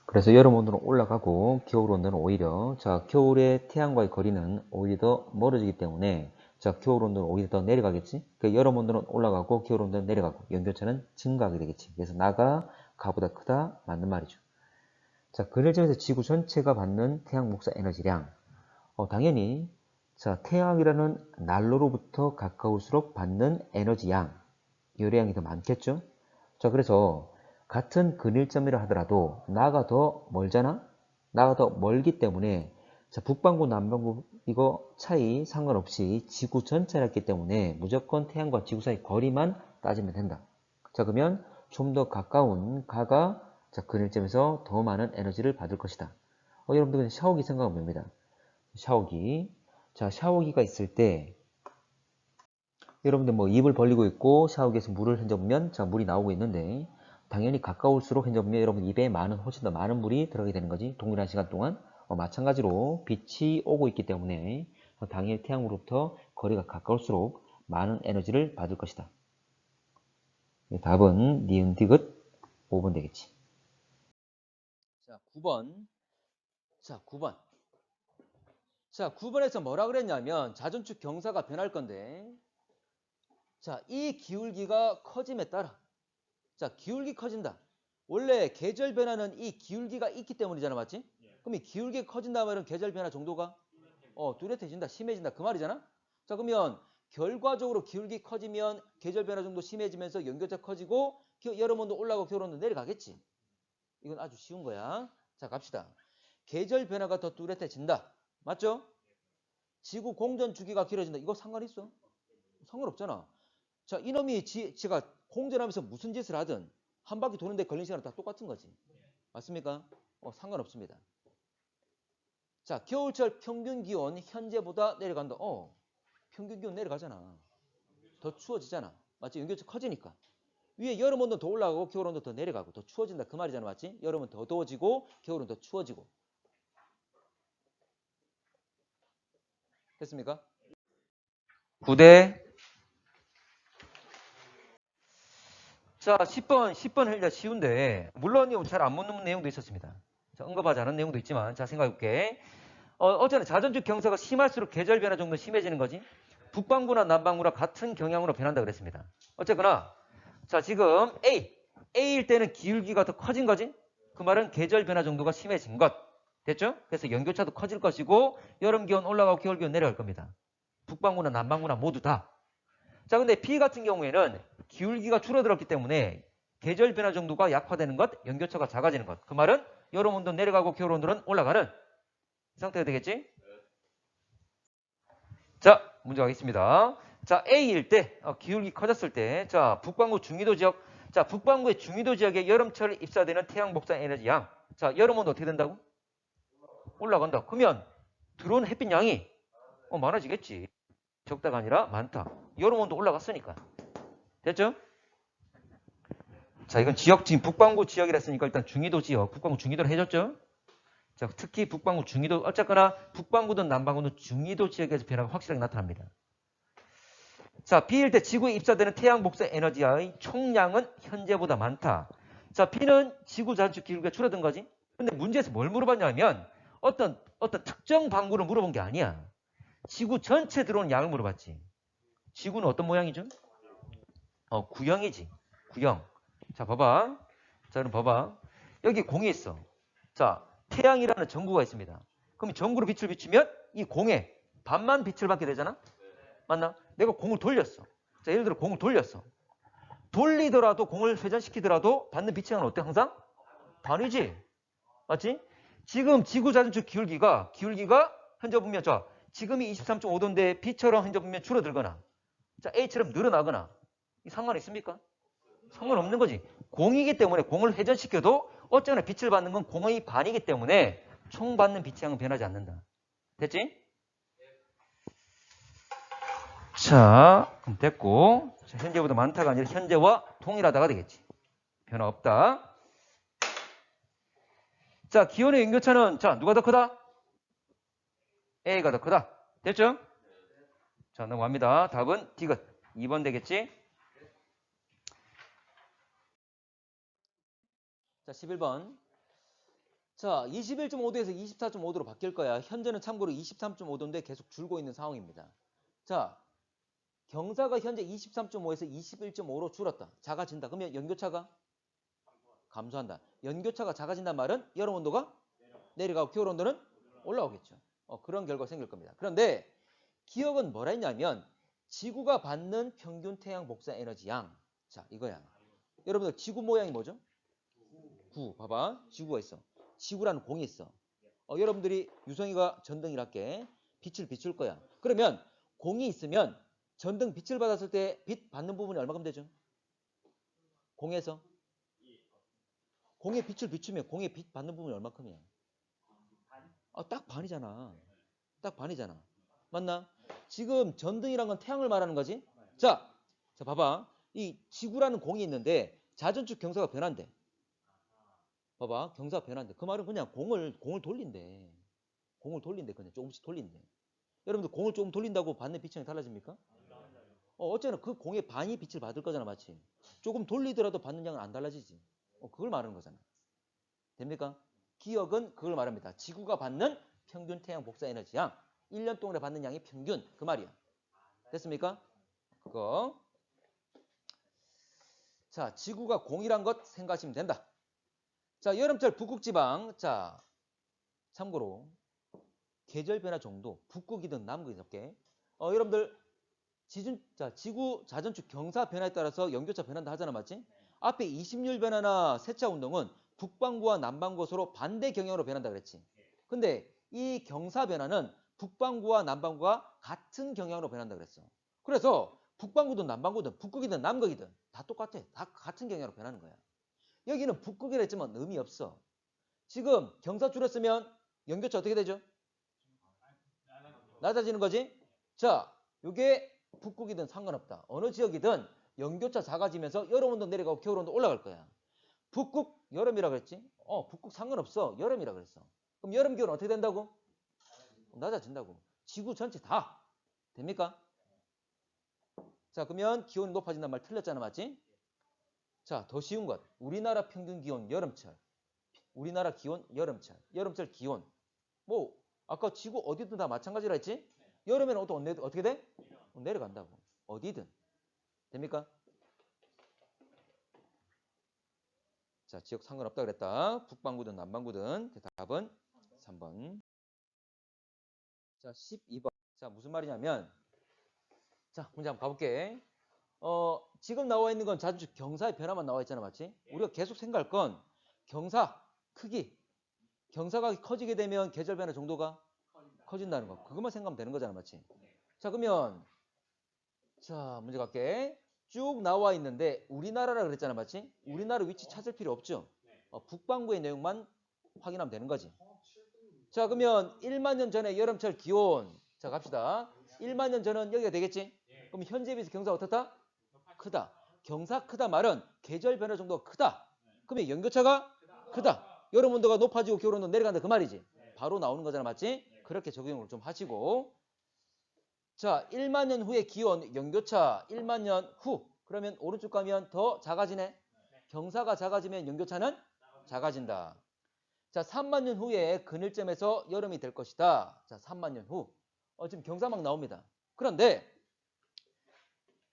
그래서 여름 온도는 올라가고 겨울 온도는 오히려, 자, 겨울에 태양과의 거리는 오히려 더 멀어지기 때문에, 자, 겨울 온도는 오히려 더 내려가겠지? 그 여름 온도는 올라가고 겨울 온도는 내려가고 연교차는 증가하게 되겠지. 그래서 나가 가보다 크다 맞는 말이죠. 자, 그늘점에서 지구 전체가 받는 태양 복사 에너지량. 당연히, 자, 태양이라는 난로로부터 가까울수록 받는 에너지 양, 요량이 더 많겠죠? 자, 그래서 같은 근일점이라 하더라도 나가 더 멀잖아? 나가 더 멀기 때문에, 자, 북반구 남반구 이거 차이 상관없이 지구 전체를 했기 때문에 무조건 태양과 지구 사이 거리만 따지면 된다. 자, 그러면 좀 더 가까운 가가, 자, 근일점에서 더 많은 에너지를 받을 것이다. 여러분들 샤워기 생각하면 됩니다. 샤워기. 자, 샤워기가 있을 때 여러분들 뭐 입을 벌리고 있고 샤워기에서 물을 던져보면, 자, 물이 나오고 있는데, 당연히 가까울수록 던져보면 여러분 입에 훨씬 더 많은 물이 들어가게 되는 거지. 동일한 시간 동안. 마찬가지로 빛이 오고 있기 때문에 당연히 태양으로부터 거리가 가까울수록 많은 에너지를 받을 것이다. 답은 니은 디귿 5번 되겠지. 자, 9번. 자, 9번. 자, 9번에서 뭐라 그랬냐면 자전축 경사가 변할 건데, 자, 이 기울기가 커짐에 따라, 자, 기울기 커진다. 원래 계절 변화는 이 기울기가 있기 때문이잖아, 맞지? 그럼 이 기울기가 커진다 말은 계절 변화 정도가 뚜렷해진다, 심해진다 그 말이잖아. 자, 그러면 결과적으로 기울기 커지면 계절 변화 정도 심해지면서 연교차 커지고 여름 온도 올라가고 겨울 온도 내려가겠지. 이건 아주 쉬운 거야. 자, 갑시다. 계절 변화가 더 뚜렷해진다. 맞죠? 지구 공전 주기가 길어진다. 이거 상관 있어? 상관없잖아. 자, 이놈이 지가 공전하면서 무슨 짓을 하든 한 바퀴 도는데 걸린 시간은 다 똑같은 거지. 맞습니까? 상관없습니다. 자, 겨울철 평균 기온 현재보다 내려간다. 평균 기온 내려가잖아. 더 추워지잖아. 맞지? 연교차 커지니까. 위에 여름 온도 더 올라가고 겨울 온도 더 내려가고 더 추워진다. 그 말이잖아. 맞지? 여름은 더 더워지고 겨울은 더 추워지고. 됐습니까? 9대. 자, 10번 일단 쉬운데, 물론 잘 안 묻는 내용도 있었습니다. 자, 언급하지 않은 내용도 있지만, 자, 생각해볼게. 어쨌든 자전축 경사가 심할수록 계절 변화 정도 심해지는 거지. 북반구나 남반구나 같은 경향으로 변한다 그랬습니다. 어쨌거나, 자, 지금 A일 때는 기울기가 더 커진 거지. 그 말은 계절 변화 정도가 심해진 것. 됐죠? 그래서 연교차도 커질 것이고, 여름 기온 올라가고 겨울 기온 내려갈 겁니다. 북반구나 남반구나 모두 다. 자, 근데 B 같은 경우에는 기울기가 줄어들었기 때문에 계절 변화 정도가 약화되는 것, 연교차가 작아지는 것. 그 말은 여름 온도 내려가고 겨울 온도는 올라가는 이 상태가 되겠지? 자, 문제 가겠습니다. 자, A일 때, 기울기 커졌을 때, 자, 북반구 중위도 지역, 자, 북반구의 중위도 지역에 여름철 입사되는 태양 복사 에너지 양. 자, 여름 온도 어떻게 된다고? 올라간다. 그러면 들어오는 햇빛 양이 많아지겠지. 적다가 아니라 많다. 여름 온도 올라갔으니까. 됐죠? 자, 이건 지역, 지금 북반구 지역이라 했으니까 일단 중위도 지역, 북반구 중위도를 해줬죠? 자, 특히 북반구 중위도, 어쨌거나 북반구든 남반구든 중위도 지역에서 변화가 확실하게 나타납니다. 자, B일 때 지구에 입사되는 태양 복사 에너지의 총량은 현재보다 많다. 자, B는 지구 자전축 기울기가 줄어든 거지? 근데 문제에서 뭘 물어봤냐면 어떤 특정 반구를 물어본 게 아니야. 지구 전체 들어오는 양을 물어봤지. 지구는 어떤 모양이죠? 구형이지. 구형. 자, 봐봐. 자, 그럼 봐봐. 여기 공이 있어. 자, 태양이라는 전구가 있습니다. 그럼 전구로 빛을 비추면 이 공에 반만 빛을 받게 되잖아? 맞나? 내가 공을 돌렸어. 자, 예를 들어 공을 돌렸어. 돌리더라도 공을 회전시키더라도 받는 빛의 양은 어때? 항상? 반이지? 맞지? 지금 지구 자전축 기울기가 현재 보면 자, 지금이 23.5도인데 B처럼 현재 보면 줄어들거나 자, A처럼 늘어나거나 이 상관 있습니까? 상관없는 거지. 공이기 때문에 공을 회전시켜도 어쩌나 빛을 받는 건 공의 반이기 때문에 총 받는 빛의 양은 변하지 않는다. 됐지? 자, 그럼 됐고. 자, 현재보다 많다가 아니라 현재와 동일하다가 되겠지. 변화 없다. 자, 기온의 연교차는, 자, 누가 더 크다? A가 더 크다. 됐죠? 자, 넘어갑니다. 답은 디귿. 2번 되겠지? 자, 11번. 자, 21.5도에서 24.5도로 바뀔 거야. 현재는 참고로 23.5도인데 계속 줄고 있는 상황입니다. 자, 경사가 현재 23.5에서 21.5로 줄었다. 작아진다. 그러면 연교차가 감소한다. 연교차가 작아진단 말은 여름 온도가 내려가고 겨울 온도는 올라오겠죠. 그런 결과가 생길 겁니다. 그런데 기억은 뭐라 했냐면 지구가 받는 평균 태양 복사 에너지 양. 자, 이거야. 여러분들 지구 모양이 뭐죠? 구. 봐봐. 지구가 있어. 지구라는 공이 있어. 여러분들이 유성이가 전등이라 할게. 빛을 비출 거야. 그러면 공이 있으면 전등 빛을 받았을 때 빛 받는 부분이 얼마큼 되죠? 공에서? 공에 빛을 비추면 공에 빛 받는 부분이 얼마큼이야? 딱 반이잖아. 딱 반이잖아. 맞나? 지금 전등이란 건 태양을 말하는 거지? 자, 봐봐. 이 지구라는 공이 있는데 자전축 경사가 변한대. 봐봐. 경사가 변한대. 그 말은 그냥 공을 돌린대. 공을 돌린대. 그냥 조금씩 돌린대. 여러분들 공을 조금 돌린다고 받는 빛이 달라집니까? 어쨌든 그 공의 반이 빛을 받을 거잖아. 마치. 조금 돌리더라도 받는 양은 안 달라지지. 그걸 말하는 거잖아. 됩니까? 기억은 그걸 말합니다. 지구가 받는 평균 태양 복사 에너지 양. 1년 동안에 받는 양의 평균. 그 말이야. 됐습니까? 그거. 자, 지구가 공이란 것 생각하시면 된다. 자, 여름철 북극지방. 자, 참고로 계절 변화 정도. 북극이든 남극이든 없게. 여러분들 지구 자전축 경사 변화에 따라서 연교차 변한다 하잖아. 맞지? 앞에 20률 변화나 세차 운동은 북반구와 남반구 서로 반대 경향으로 변한다 그랬지. 근데 이 경사 변화는 북반구와 남반구가 같은 경향으로 변한다 그랬어. 그래서 북반구든 남반구든 북극이든 남극이든 다 똑같아. 다 같은 경향으로 변하는 거야. 여기는 북극이라 했지만 의미 없어. 지금 경사 줄였으면 연교차 어떻게 되죠? 낮아지는 거지? 자, 이게 북극이든 상관없다. 어느 지역이든 연교차 작아지면서 여름 온도 내려가고 겨울 온도 올라갈 거야. 북극 여름이라 그랬지? 북극 상관없어. 여름이라 그랬어. 그럼 여름 기온 어떻게 된다고? 낮아진다고. 지구 전체 다. 됩니까? 자, 그러면 기온이 높아진단 말 틀렸잖아. 맞지? 자, 더 쉬운 것. 우리나라 평균 기온 여름철. 우리나라 기온 여름철. 여름철 기온. 뭐 아까 지구 어디든 다 마찬가지라 했지? 여름에는 또 어떻게 돼? 내려간다고. 어디든. 됩니까? 자, 지역 상관없다 그랬다. 북반구든 남반구든. 답은 3번. 자, 12번. 자, 무슨 말이냐면 자, 문제 한번 가볼게. 지금 나와 있는 건 자주 경사의 변화만 나와 있잖아. 맞지? 우리가 계속 생각할 건 경사, 크기. 경사가 커지게 되면 계절 변화 정도가 커진다는 거. 그것만 생각하면 되는 거잖아. 맞지? 자, 그러면 자, 문제 갈게. 쭉 나와 있는데 우리나라라 그랬잖아. 맞지? 우리나라 위치 찾을 필요 없죠? 북반구의 내용만 확인하면 되는 거지. 자, 그러면 1만 년 전에 여름철 기온. 자, 갑시다. 1만 년 전은 여기가 되겠지? 그럼 현재에 비해서 경사가 어떻다? 크다. 경사 크다 말은 계절 변화 정도가 크다. 그러면 연교차가 크다. 여름 온도가 높아지고 겨울 온도 내려간다 그 말이지. 바로 나오는 거잖아. 맞지? 그렇게 적용을 좀 하시고. 자, 1만 년 후의 기온 연교차 1만 년 후. 그러면 오른쪽 가면 더 작아지네. 경사가 작아지면 연교차는 작아진다. 자, 3만 년 후에 그늘점에서 여름이 될 것이다. 자, 3만 년 후. 지금 경사 막 나옵니다. 그런데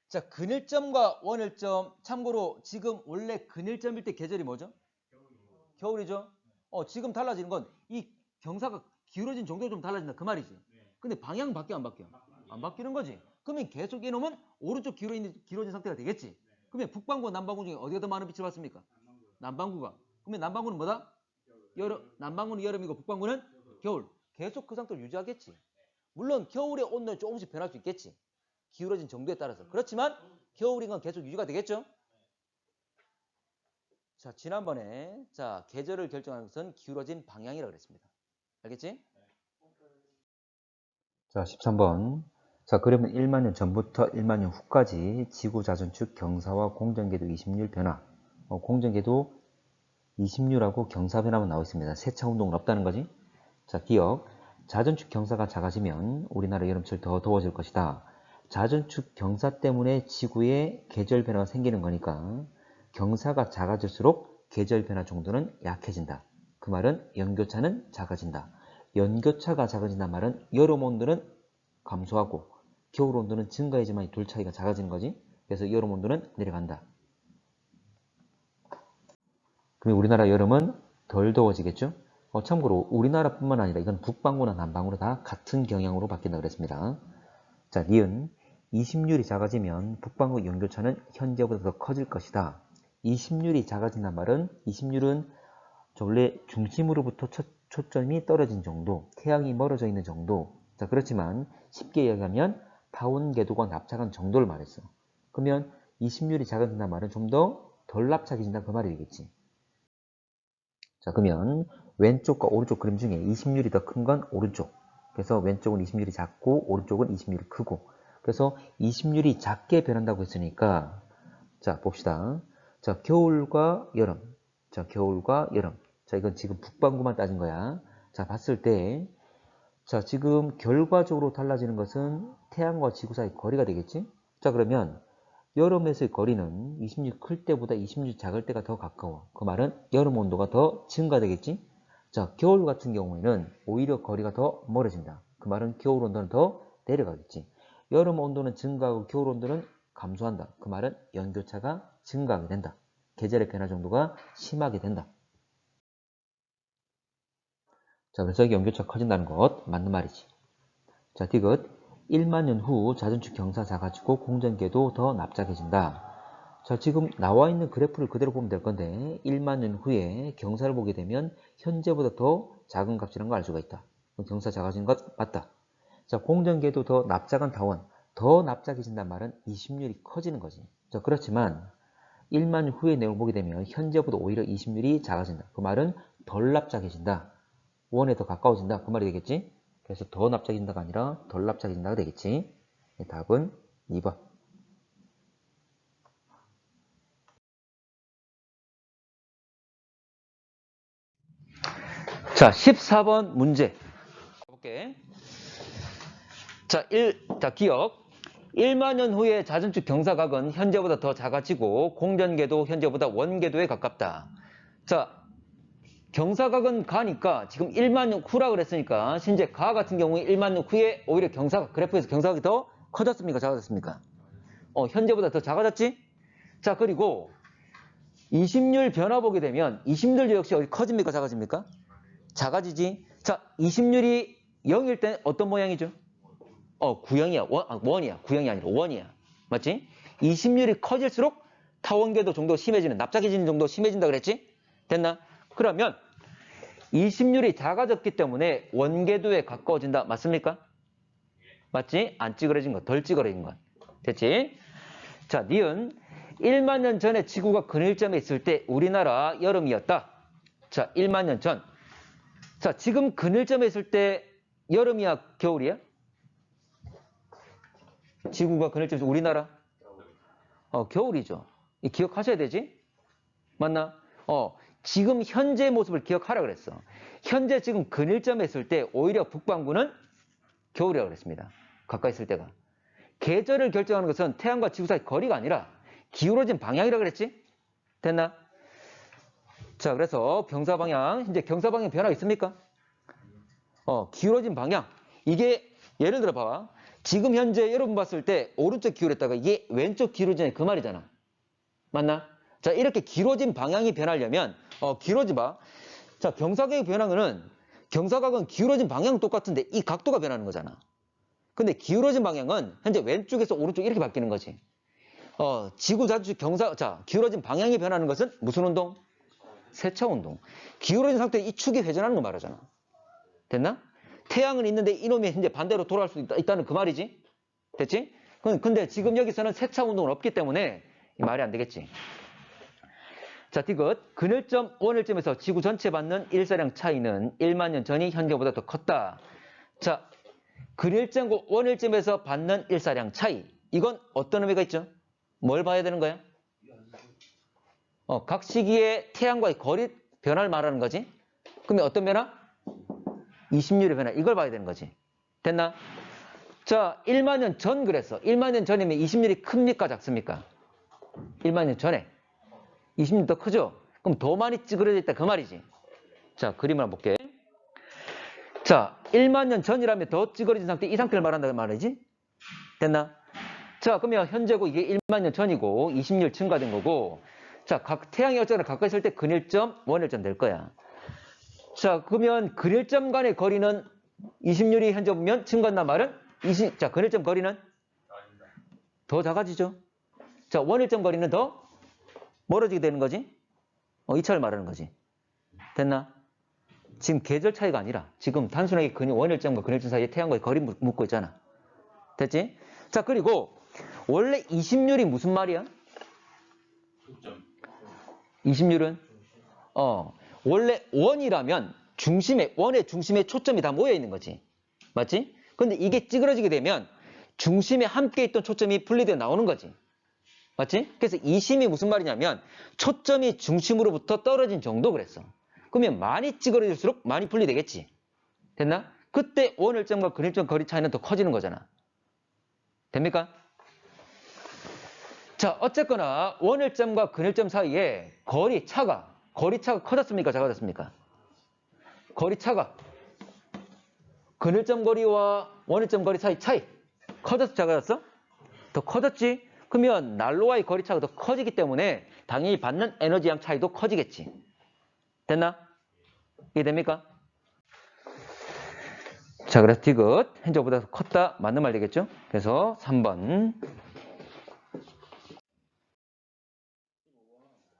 자, 그늘점과 원일점. 참고로 지금 원래 그늘점일 때 계절이 뭐죠? 겨울이죠. 지금 달라지는 건 이 경사가 기울어진 정도가 좀 달라진다 그 말이지. 근데 방향 바뀌어 안 바뀌어? 안 바뀌는 거지. 그러면 계속 이놈은 오른쪽 기울어진 상태가 되겠지. 그러면 북반구와 남반구 중에 어디가 더 많은 빛을 받습니까? 남반구가. 그러면 남반구는 뭐다? 남반구는 여름이고 북반구는 겨울. 계속 그 상태를 유지하겠지. 물론 겨울의 온도는 조금씩 변할 수 있겠지. 기울어진 정도에 따라서. 그렇지만 겨울인 건 계속 유지가 되겠죠? 자, 지난번에 자, 계절을 결정하는 것은 기울어진 방향이라고 그랬습니다. 알겠지? 자, 13번. 자, 그러면 1만 년 전부터 1만 년 후까지 지구 자전축 경사와 공전궤도 20률 변화. 공전궤도 20률하고 경사 변화만 나와 있습니다. 세차 운동은 없다는 거지. 자, 기억. 자전축 경사가 작아지면 우리나라 여름철 더 더워질 것이다. 자전축 경사 때문에 지구에 계절 변화가 생기는 거니까 경사가 작아질수록 계절 변화 정도는 약해진다. 그 말은 연교차는 작아진다. 연교차가 작아진다는 말은 여름 온도는 감소하고 겨울 온도는 증가해지만 이 둘 차이가 작아지는 거지. 그래서 여름 온도는 내려간다. 그럼 우리나라 여름은 덜 더워지겠죠? 참고로 우리나라뿐만 아니라 이건 북반구나 남반구나 다 같은 경향으로 바뀐다고 그랬습니다. 자, 니은 20률이 작아지면 북반구 연교차는 현재보다 더 커질 것이다. 20률이 작아진단 말은 20률은 원래 중심으로부터 초점이 떨어진 정도, 태양이 멀어져 있는 정도. 자, 그렇지만 쉽게 이야기하면 타원 궤도가 납작한 정도를 말했어. 그러면 20률이 작아진단 말은 좀 더 덜 납작해진다 그 말이 되겠지. 자, 그러면 왼쪽과 오른쪽 그림 중에 20률이 더 큰 건 오른쪽. 그래서 왼쪽은 20률이 작고 오른쪽은 20률이 크고. 그래서 20률이 작게 변한다고 했으니까 자, 봅시다. 자, 겨울과 여름. 자, 겨울과 여름. 자, 이건 지금 북반구만 따진 거야. 자, 봤을 때 자, 지금 결과적으로 달라지는 것은 태양과 지구 사이 거리가 되겠지? 자, 그러면 여름에서의 거리는 20률 클 때보다 20률 작을 때가 더 가까워. 그 말은 여름 온도가 더 증가되겠지? 자, 겨울 같은 경우에는 오히려 거리가 더 멀어진다. 그 말은 겨울 온도는 더 내려가겠지. 여름 온도는 증가하고 겨울 온도는 감소한다. 그 말은 연교차가 증가하게 된다. 계절의 변화 정도가 심하게 된다. 자, 그래서 여기 연교차 커진다는 것 맞는 말이지. 자, 디귿 1만 년 후 자전축 경사 작아지고 공전궤도 더 납작해진다. 자, 지금 나와 있는 그래프를 그대로 보면 될 건데 1만 년 후에 경사를 보게 되면 현재보다 더 작은 값이라는 걸 알 수가 있다. 경사 작아지는 것 맞다. 자, 공전궤도 더 납작한 타원, 더 납작해진다는 말은 20률이 커지는 거지. 자, 그렇지만 1만 년 후의 내용을 보게 되면 현재보다 오히려 20률이 작아진다. 그 말은 덜 납작해진다. 원에 더 가까워진다. 그 말이 되겠지? 그래서 더 납작해진다가 아니라 덜 납작해진다가 되겠지. 답은 2번. 자, 14번 문제. 볼게. 자, 기억. 1만 년 후에 자전축 경사각은 현재보다 더 작아지고 공전궤도 현재보다 원궤도에 가깝다. 자, 경사각은 가니까 지금 1만 년 후라 그랬으니까 현재 가 같은 경우에 1만 년 후에 오히려 그래프에서 경사각이 더 커졌습니까? 작아졌습니까? 현재보다 더 작아졌지? 자, 그리고 20률 변화 보게 되면 20률 역시 커집니까? 작아집니까? 작아지지? 자, 20률이 0일 때 어떤 모양이죠? 구형이야. 원이야. 구형이 아니라 원이야. 맞지? 20률이 커질수록 타원궤도 정도 심해지는, 납작해지는 정도 심해진다 그랬지? 됐나? 그러면 20률이 작아졌기 때문에 원궤도에 가까워진다. 맞습니까? 맞지? 안 찌그러진 것, 덜 찌그러진 것. 됐지? 자, 니은 1만 년 전에 지구가 근일점에 있을 때 우리나라 여름이었다. 자, 1만 년 전. 자, 지금 근일점에 있을 때 여름이야, 겨울이야? 지구가 근일점에서 우리나라? 겨울이죠. 기억하셔야 되지? 맞나? 지금 현재 모습을 기억하라 그랬어. 현재 지금 근일점에 있을 때 오히려 북반구는 겨울이라고 그랬습니다. 가까이 있을 때가. 계절을 결정하는 것은 태양과 지구 사이 거리가 아니라 기울어진 방향이라고 그랬지? 됐나? 자, 그래서 경사 방향, 현재 경사 방향 변화 있습니까? 기울어진 방향. 이게 예를 들어 봐봐. 지금 현재 여러분 봤을 때 오른쪽 기울였다가 이게 왼쪽 기울어지네 그 말이잖아. 맞나? 자, 이렇게 기울어진 방향이 변하려면 기울어지 봐. 자, 경사각의 변화는 경사각은 기울어진 방향은 똑같은데 이 각도가 변하는 거잖아. 근데 기울어진 방향은 현재 왼쪽에서 오른쪽 이렇게 바뀌는 거지. 지구 자전축 자, 기울어진 방향이 변하는 것은 무슨 운동? 세차 운동. 기울어진 상태에 이 축이 회전하는 거 말하잖아. 됐나? 태양은 있는데 이놈이 현재 반대로 돌아갈 수 있다는 그 말이지. 됐지? 근데 지금 여기서는 세차 운동은 없기 때문에 이 말이 안 되겠지. 자, 디귿. 근일점, 원일점에서 지구 전체 받는 일사량 차이는 1만 년 전이 현재보다 더 컸다. 자, 근일점과 원일점에서 받는 일사량 차이. 이건 어떤 의미가 있죠? 뭘 봐야 되는 거야? 각 시기의 태양과의 거리 변화를 말하는 거지. 그러면 어떤 변화? 이심률의 변화. 이걸 봐야 되는 거지. 됐나? 자, 1만 년 전 그랬어. 1만 년 전이면 이심률이 큽니까? 작습니까? 1만 년 전에. 이심률 더 크죠? 그럼 더 많이 찌그러져 있다. 그 말이지. 자, 그림을 한번 볼게. 자, 1만 년 전이라면 더 찌그러진 상태, 이 상태를 말한다는 말이지. 됐나? 자, 그러면 현재고 이게 1만 년 전이고 20일 증가된 거고. 자, 각 태양이 어쨌거나 가까이 있을 때 근일점, 원일점 될 거야. 자, 그러면 근일점 간의 거리는 20률이 현재 보면 증가한단 말은 자, 근일점 거리는 더 작아지죠. 자, 원일점 거리는 더 멀어지게 되는 거지. 이 차를 말하는 거지. 됐나? 지금 계절 차이가 아니라 지금 단순하게 원일점과 근일점 사이에 태양과의 거리 묻고 있잖아. 됐지? 자, 그리고 원래 20률이 무슨 말이야? 20률은 원래 원이라면 원의 중심에 초점이 다 모여 있는 거지. 맞지? 근데 이게 찌그러지게 되면 중심에 함께 있던 초점이 분리되어 나오는 거지. 맞지? 그래서 이심이 무슨 말이냐면 초점이 중심으로부터 떨어진 정도 그랬어. 그러면 많이 찌그러질수록 많이 분리되겠지. 됐나? 그때 원일점과 근일점 거리 차이는 더 커지는 거잖아. 됩니까? 자, 어쨌거나 원일점과 근일점 사이에 거리차가 커졌습니까? 작아졌습니까? 거리차가 근일점 거리와 원일점 거리 사이 차이 커졌어? 작아졌어? 더 커졌지? 그러면 난로와의 거리차가 더 커지기 때문에 당연히 받는 에너지양 차이도 커지겠지. 됐나? 이해됩니까? 자, 그래서 디귿 현재보다 더 컸다. 맞는 말 되겠죠? 그래서 3번.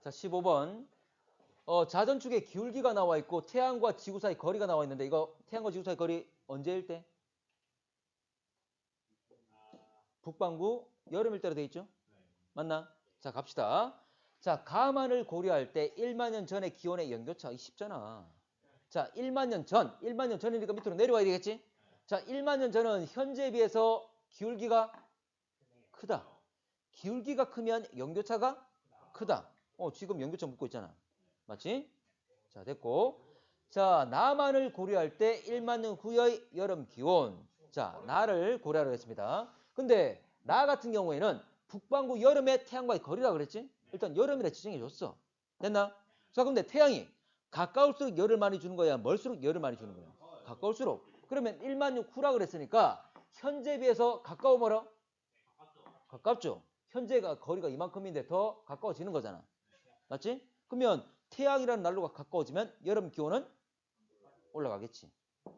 자, 15번. 자전축에 기울기가 나와 있고 태양과 지구 사이 거리가 나와 있는데 이거 태양과 지구 사이 거리 언제일 때? 북반구 여름일 때로 돼 있죠? 맞나? 자, 갑시다. 자, 가만을 고려할 때 1만 년 전의 기온의 연교차 쉽잖아. 자, 1만 년 전이니까 밑으로 내려와야 되겠지? 자, 1만 년 전은 현재에 비해서 기울기가 크다. 기울기가 크면 연교차가 크다. 지금 연교차 묻고 있잖아. 맞지? 자, 됐고. 자, 나만을 고려할 때 1만 년 후의 여름 기온. 자, 나를 고려하려 했습니다. 근데 나 같은 경우에는 북반구 여름의 태양과의 거리라 그랬지? 일단 여름이라 지정해 줬어. 됐나? 자, 근데 태양이 가까울수록 열을 많이 주는 거야? 멀수록 열을 많이 주는 거야? 가까울수록. 그러면 1만 년 후라 그랬으니까 현재에 비해서 가까워 멀어? 가깝죠? 현재가 거리가 이만큼인데 더 가까워지는 거잖아. 맞지? 그러면 태양이라는 난로가 가까워지면 여름 기온은 올라가겠지.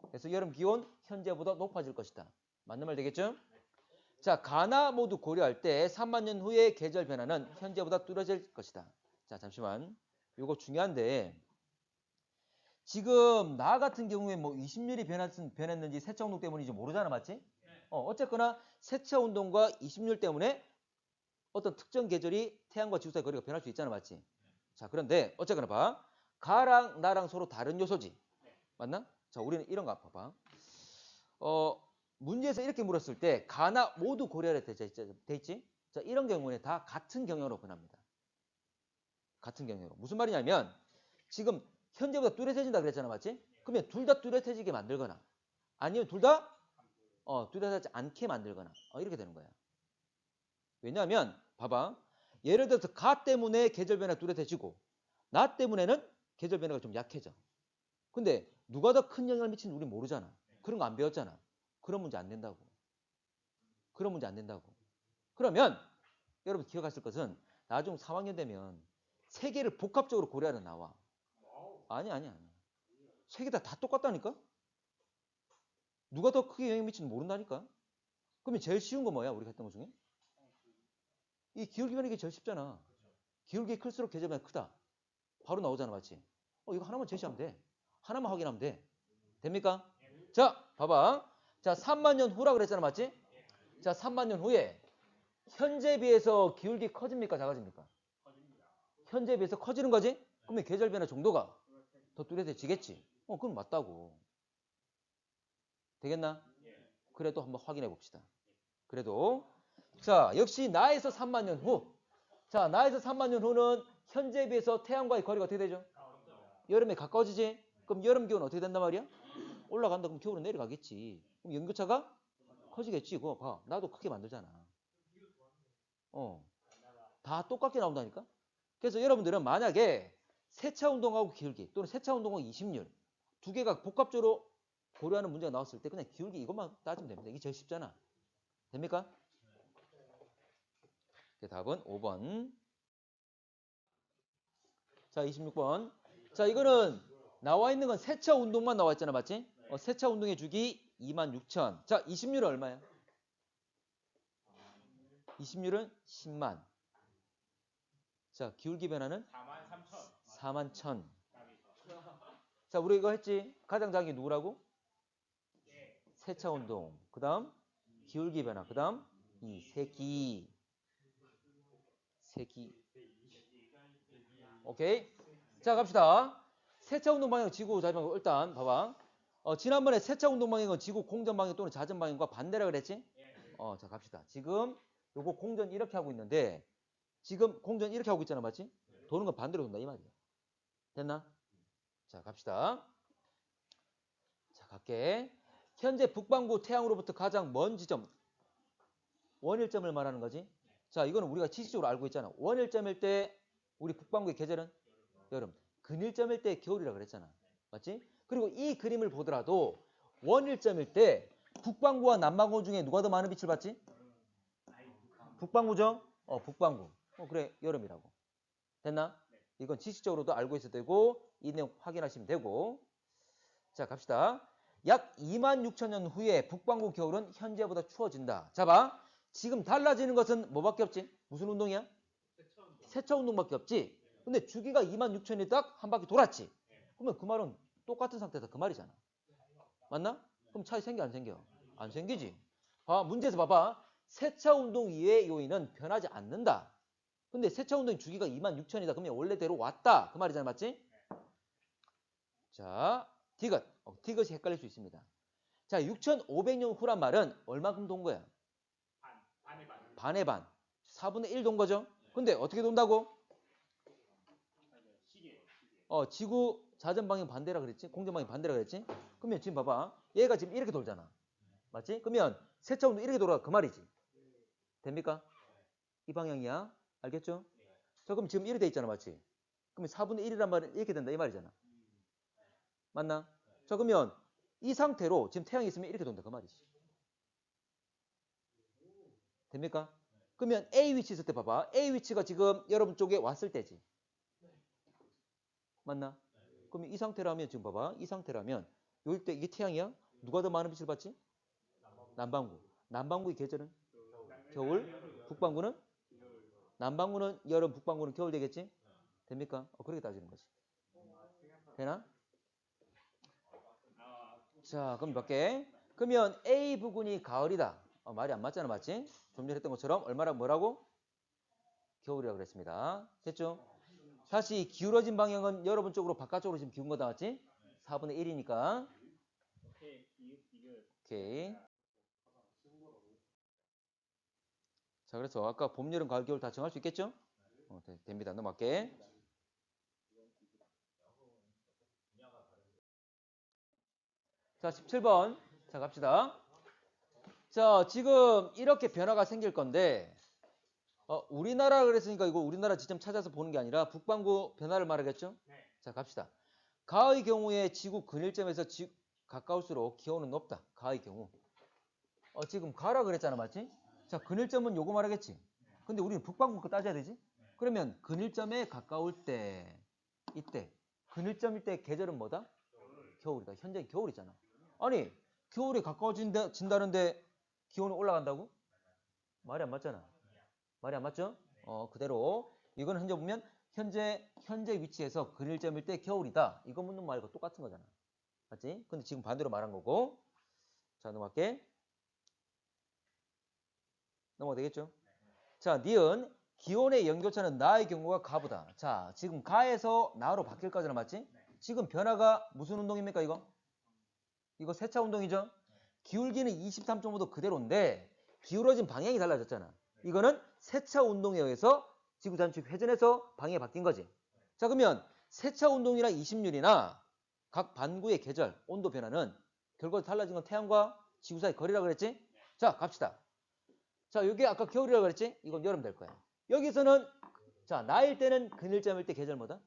그래서 여름 기온 현재보다 높아질 것이다. 맞는 말 되겠죠? 자, 가나 모두 고려할 때 3만 년 후의 계절 변화는 현재보다 뚜렷질 것이다. 자, 잠시만. 이거 중요한데 지금 나 같은 경우에 뭐 20률이 변했는지 세차 운동 때문인지 모르잖아. 맞지? 어쨌거나 세차 운동과 20률 때문에 어떤 특정 계절이 태양과 지구 사이 거리가 변할 수 있잖아. 맞지? 자, 그런데 어쨌거나 봐. 가랑 나랑 서로 다른 요소지. 맞나? 자, 우리는 이런 거 봐봐. 문제에서 이렇게 물었을 때 가나 모두 고려하려 돼 있지? 자, 이런 경우에 다 같은 경향으로 변합니다. 같은 경향으로. 무슨 말이냐면 지금 현재보다 뚜렷해진다 그랬잖아. 맞지? 그러면 둘 다 뚜렷해지게 만들거나 아니면 둘 다 뚜렷하지 않게 만들거나 이렇게 되는 거야. 왜냐하면 봐봐. 예를 들어서 가 때문에 계절 변화가 뚜렷해지고 나 때문에는 계절 변화가 좀 약해져. 근데 누가 더 큰 영향을 미치는지 우리 모르잖아. 그런 거 안 배웠잖아. 그런 문제 안 된다고. 그런 문제 안 된다고. 그러면 여러분 기억하실 것은 나중 3학년 되면 세 개를 복합적으로 고려하는 나와. 아니야. 세 개 다 똑같다니까? 누가 더 크게 영향 미치는지 모른다니까? 그러면 제일 쉬운 거 뭐야? 우리가 했던 것 중에? 이 기울기 변화가 제일 쉽잖아. 기울기 클수록 계절 변화가 크다. 바로 나오잖아. 맞지? 이거 하나만 제시하면 돼. 하나만 확인하면 돼. 됩니까? 자, 봐봐. 자, 3만 년 후라 그랬잖아. 맞지? 자, 3만 년 후에 현재에 비해서 기울기 커집니까? 작아집니까? 현재에 비해서 커지는 거지? 그러면 계절 변화 정도가 더 뚜렷해지겠지. 그건 맞다고. 되겠나? 그래도 한번 확인해 봅시다. 그래도 자, 역시 나에서 3만 년 후. 자, 나에서 3만 년 후는 현재에 비해서 태양과의 거리가 어떻게 되죠? 여름에 가까워지지? 그럼 여름 기온은 어떻게 된단 말이야? 올라간다. 그럼 겨울은 내려가겠지. 그럼 연교차가 커지겠지. 그거 봐. 나도 크게 만들잖아. 다 똑같게 나온다니까? 그래서 여러분들은 만약에 세차 운동하고 기울기 또는 세차 운동하고 이심률 두 개가 복합적으로 고려하는 문제가 나왔을 때 그냥 기울기 이것만 따지면 됩니다. 이게 제일 쉽잖아. 됩니까? 답은 5번. 자, 26번. 자, 이거는 나와 있는 건 세차 운동만 나와 있잖아. 맞지? 세차 운동의 주기 26,000. 자, 이심률은 얼마야? 이심률은 10만. 자, 기울기 변화는 41,000. 자, 우리 이거 했지? 가장 작은 게 누구라고? 세차 운동. 그 다음 기울기 변화. 그 다음 이 세기. 오케이. 자, 갑시다. 세차 운동 방향 지구 자전 방향 일단 봐봐. 지난번에 세차 운동 방향은 지구 공전 방향 또는 자전 방향과 반대라 그랬지? 자, 갑시다. 지금 요거 공전 이렇게 하고 있는데 지금 공전 이렇게 하고 있잖아. 맞지? 도는 건 반대로 돈다 이 말이야. 됐나? 자, 갑시다. 자, 갈게. 현재 북반구 태양으로부터 가장 먼 지점 원일점을 말하는 거지. 자, 이거는 우리가 지식적으로 알고 있잖아. 원일점일 때 우리 북반구의 계절은 여름. 근일점일 때 겨울이라 그랬잖아. 맞지? 그리고 이 그림을 보더라도 원일점일 때 북반구와 남반구 중에 누가 더 많은 빛을 받지? 북반구죠? 북반구. 그래, 여름이라고. 됐나? 이건 지식적으로도 알고 있어도 되고 이 내용 확인하시면 되고. 자, 갑시다. 약 26,000년 후에 북반구 겨울은 현재보다 추워진다. 자, 봐. 지금 달라지는 것은 뭐밖에 없지? 무슨 운동이야? 세차 운동밖에 없지. 근데 주기가 26,000이 딱 한 바퀴 돌았지. 그러면 그 말은 똑같은 상태다 그 말이잖아. 맞나? 그럼 차이 생겨 안 생겨? 안 생기지. 문제에서 봐봐. 세차 운동 이외의 요인은 변하지 않는다. 근데 세차 운동의 주기가 26,000이다. 그러면 원래대로 왔다. 그 말이잖아. 맞지? 자, 디귿. 디귿이 헷갈릴 수 있습니다. 자, 6,500년 후란 말은 얼마큼 돈 거야? 반의 반. 4분의 1 돈 거죠? 근데 어떻게 돈다고? 지구 자전 방향 반대라 그랬지? 공전 방향 반대라 그랬지? 그러면 지금 봐봐. 얘가 지금 이렇게 돌잖아. 맞지? 그러면 세차 운동 이렇게 돌아 그 말이지. 됩니까? 이 방향이야. 알겠죠? 자, 그럼 지금 이렇게 돼 있잖아. 맞지? 그러면 4분의 1이란 말은 이렇게 된다 이 말이잖아. 맞나? 자, 그러면 이 상태로 지금 태양이 있으면 이렇게 돈다 그 말이지. 됩니까? 그러면 A 위치 있을 때 봐봐. A 위치가 지금 여러분 쪽에 왔을 때지. 맞나? 그러면 이 상태라면 지금 봐봐. 이 상태라면 요일 때 이게 태양이야? 누가 더 많은 빛을 받지? 남반구. 남반구의 계절은? 겨울. 북반구는? 남반구는 여름, 북반구는 겨울 되겠지? 됩니까? 그렇게 따지는 거지. 되나? 자, 그럼 몇 개? 그러면 A 부근이 가을이다. 말이 안 맞잖아. 맞지? 좀 전에 했던 것처럼 얼마나 뭐라고? 겨울이라고 그랬습니다. 됐죠? 다시 기울어진 방향은 여러분 쪽으로 바깥쪽으로 지금 기운 거다. 맞지? 4분의 1이니까. 오케이. 자, 그래서 아까 봄, 여름, 가을, 겨울 다 정할 수 있겠죠? 됩니다. 넘어갈게. 자, 17번. 자, 갑시다. 자, 지금 이렇게 변화가 생길 건데, 우리나라 그랬으니까 이거 우리나라 지점 찾아서 보는 게 아니라 북반구 변화를 말하겠죠? 자, 갑시다. 가의 경우에 지구 근일점에서 가까울수록 기온은 높다. 가의 경우. 지금 가라 그랬잖아. 맞지? 자, 근일점은 요거 말하겠지? 근데 우리는 북반구 거 따져야 되지? 그러면 근일점에 가까울 때, 이때. 근일점일 때 계절은 뭐다? 겨울이다. 현재 겨울이잖아. 아니, 겨울에 가까워진다는데 기온이 올라간다고? 말이 안 맞잖아. 말이 안 맞죠? 그대로. 이건 현재 보면 현재 위치에서 근일점일 때 겨울이다. 이거 묻는 말과 똑같은 거잖아. 맞지? 근데 지금 반대로 말한 거고. 자, 넘어갈게. 넘어가 되겠죠? 자, 니은 기온의 연교차는 나의 경우가 가보다. 자, 지금 가에서 나로 바뀔 거잖아. 맞지? 지금 변화가 무슨 운동입니까, 이거? 이거 세차 운동이죠? 기울기는 23.5도 그대로인데 기울어진 방향이 달라졌잖아. 이거는 세차 운동에 의해서 지구 전축 회전해서 방향이 바뀐 거지. 자, 그러면 세차 운동이나 이심률이나 각 반구의 계절, 온도 변화는 결과로 달라진 건 태양과 지구 사이 거리라고 그랬지? 자, 갑시다. 자, 이게 아까 겨울이라고 그랬지? 이건 여름 될 거야. 여기서는 자, 나일 때는 그늘잠일 때 계절 뭐다?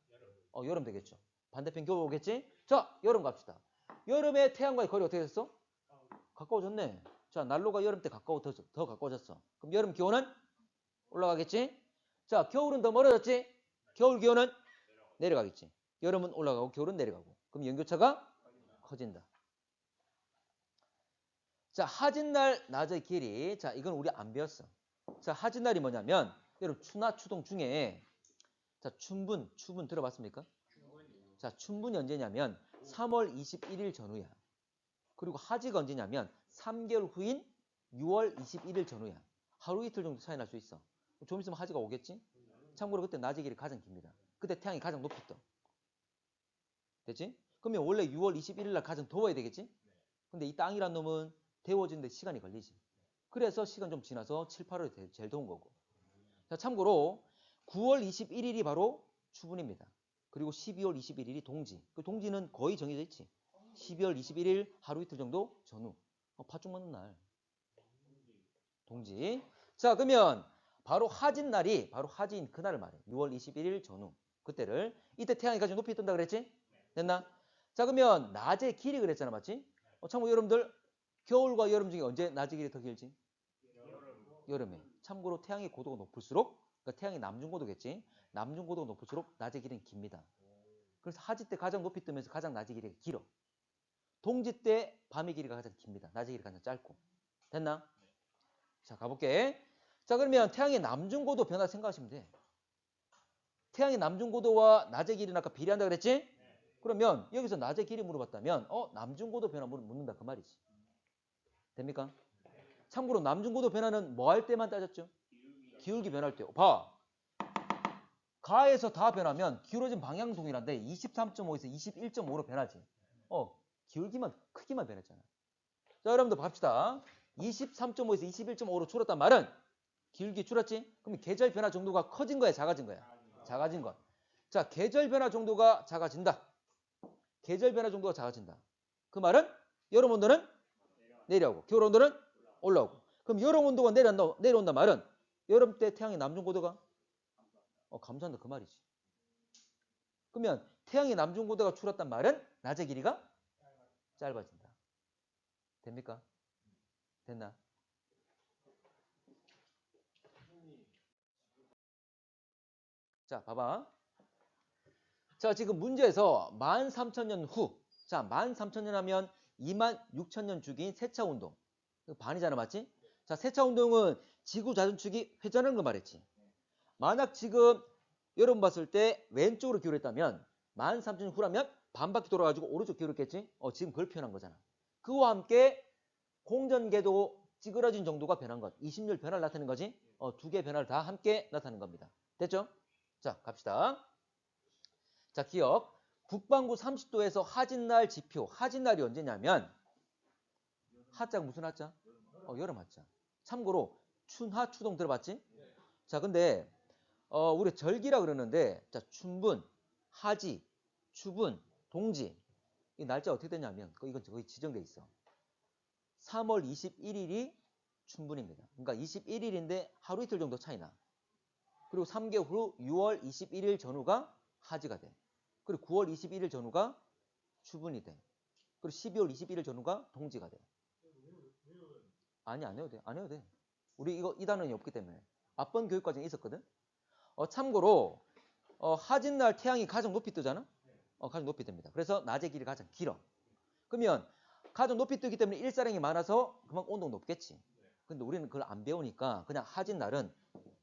여름 되겠죠. 반대편 겨울 오겠지? 자, 여름 갑시다. 여름에 태양과의 거리 어떻게 됐어? 가까워졌네. 자, 난로가 여름 때 더 가까워졌어. 그럼 여름 기온은 올라가겠지? 자, 겨울은 더 멀어졌지? 겨울 기온은 내려가겠지. 여름은 올라가고 겨울은 내려가고. 그럼 연교차가 커진다. 자, 하진날 낮의 길이. 자, 이건 우리 안 배웠어. 자, 하진날이 뭐냐면 여러분 추나 추동 중에 자, 추분 들어봤습니까? 자, 춘분이 언제냐면 3월 21일 전후야. 그리고 하지가 언제냐면 3개월 후인 6월 21일 전후야. 하루 이틀 정도 차이 날 수 있어. 좀 있으면 하지가 오겠지? 참고로 그때 낮의 길이 가장 깁니다. 그때 태양이 가장 높이 떠. 됐지? 그러면 원래 6월 21일 날 가장 더워야 되겠지? 근데 이 땅이란 놈은 데워지는데 시간이 걸리지. 그래서 시간 좀 지나서 7, 8월이 제일 더운 거고. 자, 참고로 9월 21일이 바로 추분입니다. 그리고 12월 21일이 동지. 그 동지는 거의 정해져 있지. 12월 21일 하루 이틀 정도 전후. 팥죽 먹는 날. 동지. 자, 그러면 바로 하진 날이 바로 하진 그날을 말해. 6월 21일 전후. 그때를 이때 태양이 가장 높이 뜬다 그랬지? 됐나? 자, 그러면 낮의 길이 그랬잖아. 맞지? 참고 여러분들 겨울과 여름 중에 언제 낮의 길이 더 길지? 여름에. 참고로 태양의 고도가 높을수록 그러니까 태양의 남중고도겠지. 남중고도가 높을수록 낮의 길이는 깁니다. 그래서 하지 때 가장 높이 뜨면서 가장 낮의 길이가 길어. 동지 때 밤의 길이가 가장 깁니다. 낮의 길이가 가장 짧고. 됐나? 자, 가볼게. 자, 그러면 태양의 남중고도 변화 생각하시면 돼. 태양의 남중고도와 낮의 길이는 아까 비례한다 그랬지? 그러면 여기서 낮의 길이 물어봤다면 남중고도 변화 묻는다 그 말이지. 됩니까? 참고로 남중고도 변화는 뭐 할 때만 따졌죠? 기울기 변할 때. 봐. 가에서 다 변하면 기울어진 방향 동일한데 23.5에서 21.5로 변하지. 기울기만 크기만 변했잖아. 자, 여러분들 봅시다. 23.5에서 21.5로 줄었단 말은 기울기 줄었지? 그럼 계절 변화 정도가 커진 거야, 작아진 거야? 작아진 거. 자, 계절 변화 정도가 작아진다. 계절 변화 정도가 작아진다. 그 말은 여름 온도는 내려오고 겨울 온도는 올라오고. 그럼 여름 온도가 내려온다 말은 여름 때 태양의 남중고도가 감소한다 그 말이지. 그러면 태양의 남중고도가 줄었단 말은 낮의 길이가 짧아진다. 됩니까? 됐나? 자, 봐봐. 자, 지금 문제에서 13,000년 후. 자, 13,000년 하면 26,000년 주기인 세차운동. 반이잖아, 맞지? 자, 세차운동은 지구 자전축이 회전하는 거 말했지. 만약 지금 여러분 봤을 때 왼쪽으로 기울였다면 13,000년 후라면 반바퀴 돌아가지고 오른쪽 기울였겠지? 지금 그걸 표현한 거잖아. 그와 함께 공전궤도 찌그러진 정도가 변한 것. 20률 변화를 나타내는 거지. 두 개의 변화를 다 함께 나타내는 겁니다. 됐죠? 자, 갑시다. 자, 기억. 북반구 30도에서 하진날 지표. 하진날이 언제냐면 하자가 무슨 하자? 여름 하자. 참고로 춘하 추동 들어봤지? 자, 근데 우리 절기라 그러는데 자, 춘분, 하지, 추분, 동지. 이 날짜 어떻게 되냐면 이건 거의 지정돼 있어. 3월 21일이 춘분입니다. 그러니까 21일인데 하루 이틀 정도 차이나. 그리고 3개월 후 6월 21일 전후가 하지가 돼. 그리고 9월 21일 전후가 추분이 돼. 그리고 12월 21일 전후가 동지가 돼. 아니, 안 해도 돼. 안 해도 돼. 우리 이 단원이 없기 때문에. 앞번 교육 과정에 있었거든. 참고로 하진날 태양이 가장 높이 뜨잖아. 가장 높이 뜹니다. 그래서 낮의 길이 가장 길어. 그러면 가장 높이 뜨기 때문에 일사량이 많아서 그만큼 온도가 높겠지. 근데 우리는 그걸 안 배우니까 그냥 하진날은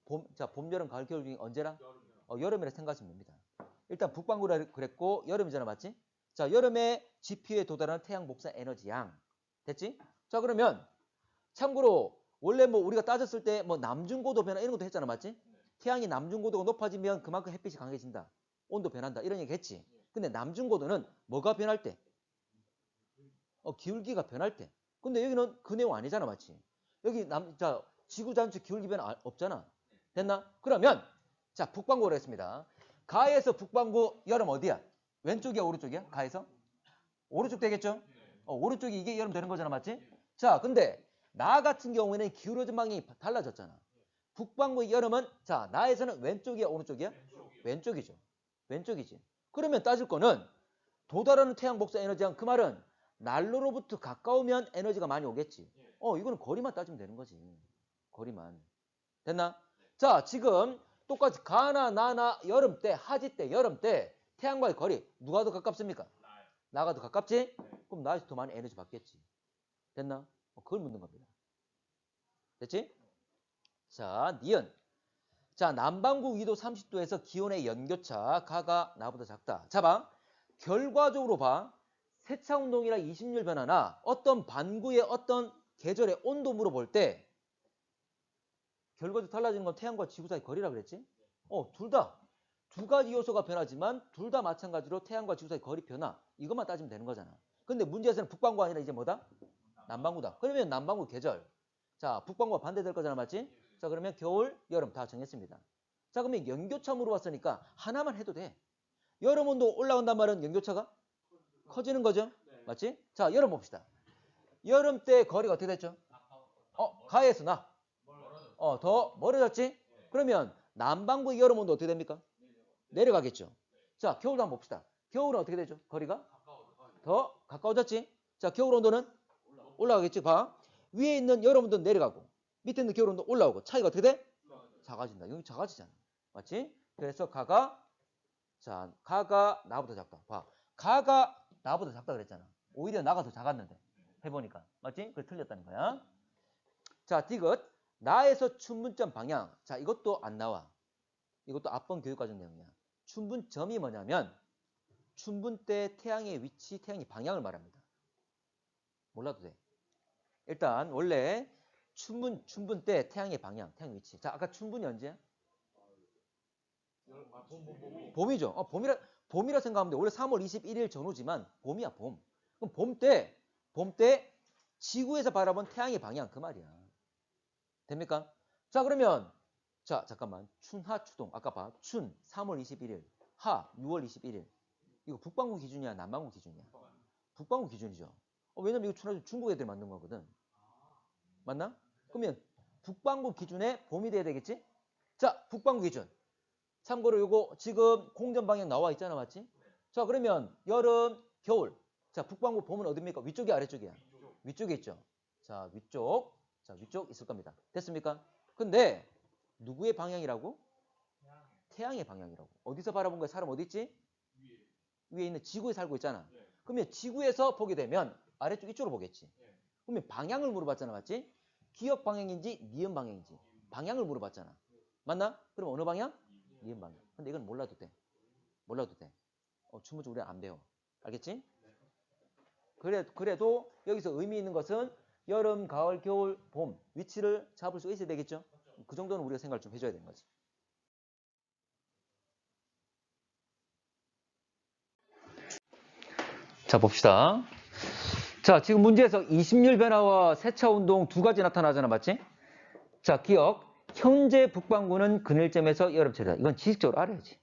봄, 여름, 가을, 겨울 중에 언제나 여름이라 생각하시면 됩니다. 일단 북반구라 그랬고 여름이잖아, 맞지? 자, 여름에 GP에 도달하는 태양 복사 에너지 양. 됐지? 자, 그러면 참고로 원래 뭐 우리가 따졌을 때 뭐 남중고도 변화 이런 것도 했잖아, 맞지? 태양이 남중고도가 높아지면 그만큼 햇빛이 강해진다. 온도 변한다. 이런 얘기 했지. 근데 남중고도는 뭐가 변할 때? 기울기가 변할 때. 근데 여기는 그 내용 아니잖아, 맞지? 여기 자, 지구 전체 기울기 변화 없잖아. 됐나? 그러면 자, 북반구로 했습니다. 가에서 북반구 여름 어디야? 왼쪽이야, 오른쪽이야? 가에서? 오른쪽 되겠죠? 오른쪽이 이게 여름 되는 거잖아, 맞지? 자, 근데 나 같은 경우에는 기울어진 방향이 달라졌잖아. 북반구의 여름은 자, 나에서는 왼쪽이야, 오른쪽이야? 왼쪽이죠. 왼쪽이지. 그러면 따질 거는 도달하는 태양 복사 에너지한 그 말은 난로로부터 가까우면 에너지가 많이 오겠지. 이거는 거리만 따지면 되는 거지. 거리만. 됐나? 자, 지금 똑같이 가나 나나 여름 때, 하지 때, 여름 때 태양과의 거리 누가 더 가깝습니까? 나가 더 가깝지? 그럼 나에서 더 많이 에너지 받겠지. 됐나? 그걸 묻는 겁니다. 됐지? 자, 니은. 자, 남반구 위도 30도에서 기온의 연교차 가가 나보다 작다. 자, 봐. 결과적으로 봐. 세차운동이나 이심률 변화나 어떤 반구의 어떤 계절의 온도 물어볼 때 결과적으로 달라지는 건 태양과 지구 사이 거리라 그랬지? 둘 다. 두 가지 요소가 변하지만 둘 다 마찬가지로 태양과 지구 사이 거리 변화. 이것만 따지면 되는 거잖아. 근데 문제에서는 북반구 아니라 이제 뭐다? 남반구다. 그러면 남반구 계절. 자, 북반구가 반대될 거잖아, 맞지? 자, 그러면 겨울, 여름 다 정했습니다. 자, 그러면 연교차 물어봤으니까 하나만 해도 돼. 여름 온도 올라간단 말은 연교차가 커지는 거죠? 맞지? 자, 여름 봅시다. 여름 때 거리가 어떻게 됐죠? 가에서 나. 더 멀어졌지? 그러면 남반구의 여름 온도 어떻게 됩니까? 내려가겠죠. 자, 겨울도 한번 봅시다. 겨울은 어떻게 되죠? 거리가? 더 가까워졌지? 자, 겨울 온도는 올라가겠지? 봐. 위에 있는 여름 온도는 내려가고 밑에 있는 겨울 온도 올라오고 차이가 어떻게 돼? 작아진다. 여기 작아지잖아. 맞지? 그래서 가가 나보다 작다. 봐. 가가 나보다 작다 그랬잖아. 오히려 나가 더 작았는데. 해보니까. 맞지? 그래 틀렸다는 거야. 자, 디귿. 나에서 춘분점 방향. 자, 이것도 안 나와. 이것도 앞번 교육과정 내용이야. 춘분점이 뭐냐면 춘분 때 태양의 위치, 태양의 방향을 말합니다. 몰라도 돼. 일단 원래 춘분 때 태양의 방향, 태양 위치. 자, 아까 춘분이 언제야? 봄이죠. 봄이라 생각하면 돼. 원래 3월 21일 전후지만 봄이야, 봄. 그럼 봄 때 지구에서 바라본 태양의 방향 그 말이야. 됩니까? 자, 그러면 자, 잠깐만. 춘하 추동. 아까 봐. 춘 3월 21일, 하 6월 21일. 이거 북반구 기준이야, 남반구 기준이야? 북반구 기준이죠. 왜냐면 이거 춘하 중국 애들이 만든 거거든. 맞나? 그러면 북반구 기준에 봄이 돼야 되겠지? 자, 북반구 기준. 참고로 요거 지금 공전 방향 나와 있잖아, 맞지? 자, 그러면 여름, 겨울. 자, 북반구 봄은 어딥니까? 위쪽이 아래쪽이야? 위쪽에 있죠. 자, 위쪽 있을 겁니다. 됐습니까? 근데 누구의 방향이라고? 태양의 방향이라고. 어디서 바라본 거야? 사람 어디 있지? 위에 있는 지구에 살고 있잖아. 그러면 지구에서 보게 되면 아래쪽 이쪽으로 보겠지. 그러면 방향을 물어봤잖아, 맞지? 기역 방향인지 니은 방향인지 방향을 물어봤잖아. 맞나? 그럼 어느 방향? 니은 방향. 근데 이건 몰라도 돼. 춘분점 우리 안 배워. 알겠지? 그래도 여기서 의미 있는 것은 여름, 가을, 겨울, 봄 위치를 잡을 수 있어야 되겠죠? 그 정도는 우리가 생각을 좀 해줘야 되는 거지. 자, 봅시다. 자, 지금 문제에서 이심률 변화와 세차운동 두 가지 나타나잖아, 맞지? 자, 기억. 현재 북반구는 그늘점에서 여름철이다. 이건 지식적으로 알아야지.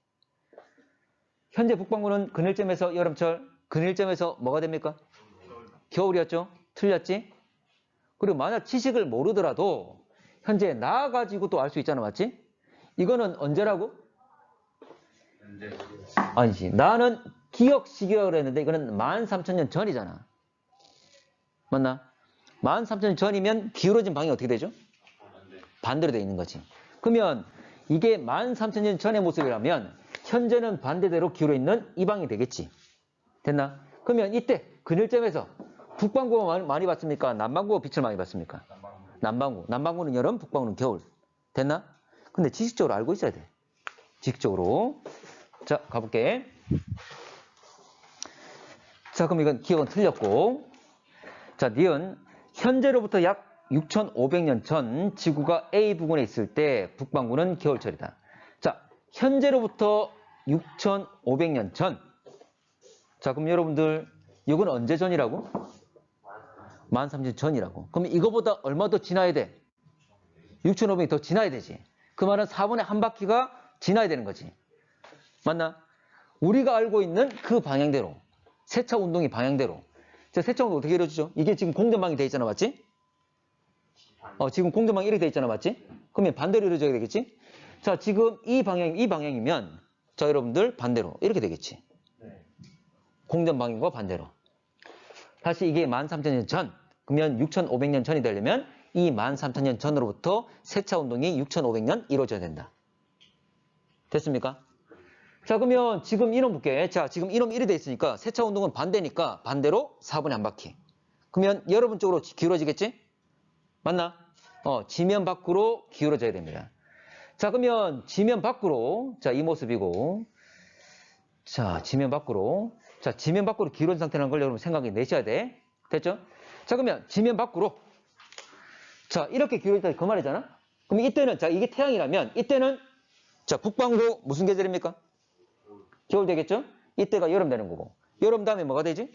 현재 북반구는 그늘점에서 여름철, 그늘점에서 뭐가 됩니까? 겨울이었죠? 틀렸지? 그리고 만약 지식을 모르더라도 현재 나가지고 또 알 수 있잖아, 맞지? 이거는 언제라고? 아니지. 나는 기억 시기라고 그랬는데 이거는 13,000년 전이잖아. 맞나? 13,000년 전이면 기울어진 방이 어떻게 되죠? 반대로 되어 있는 거지. 그러면 이게 13,000년 전의 모습이라면 현재는 반대대로 기울어 있는 이 방이 되겠지. 됐나? 그러면 이때 그늘점에서 북반구가 많이 받습니까? 남반구가 빛을 많이 받습니까? 남반구. 남반구는 여름, 북반구는 겨울. 됐나? 근데 지식적으로 알고 있어야 돼. 지식적으로. 자, 가볼게. 자, 그럼 이건 기억은 틀렸고. 자, 니은 현재로부터 약 6,500년 전 지구가 A 부근에 있을 때 북반구는 겨울철이다. 자, 현재로부터 6,500년 전. 자, 그럼 여러분들 이건 언제 전이라고? 13,000 전이라고. 그럼 이거보다 얼마 더 지나야 돼? 6,500이 더 지나야 되지. 그 말은 4분의 한 바퀴가 지나야 되는 거지. 맞나? 우리가 알고 있는 그 방향대로. 세차 운동의 방향대로. 자, 세차 운동 어떻게 이루어지죠? 이게 지금 공전방이 돼 있잖아, 맞지? 지금 공전방이 이렇게 돼 있잖아, 맞지? 그러면 반대로 이루어져야 되겠지? 자, 지금 이 방향이면, 자, 여러분들 반대로 이렇게 되겠지. 공전방향과 반대로. 다시 이게 13,000년 전, 그러면 6,500년 전이 되려면 이 13,000년 전으로부터 세차 운동이 6,500년 이루어져야 된다. 됐습니까? 자, 그러면 지금 이놈 볼게. 자, 지금 이놈 1이 돼 있으니까 세차 운동은 반대니까 반대로 4분의 한 바퀴. 그러면 여러분 쪽으로 기울어지겠지? 맞나? 지면 밖으로 기울어져야 됩니다. 자, 그러면 지면 밖으로, 자, 이 모습이고, 자, 지면 밖으로, 자, 지면 밖으로 기울어진 상태라는 걸 여러분 생각해 내셔야 돼. 됐죠? 자, 그러면 지면 밖으로, 자, 이렇게 기울어졌다 그 말이잖아? 그럼 이때는, 자, 이게 태양이라면, 이때는, 자, 북반구 무슨 계절입니까? 겨울 되겠죠? 이때가 여름 되는 거고. 여름 다음에 뭐가 되지?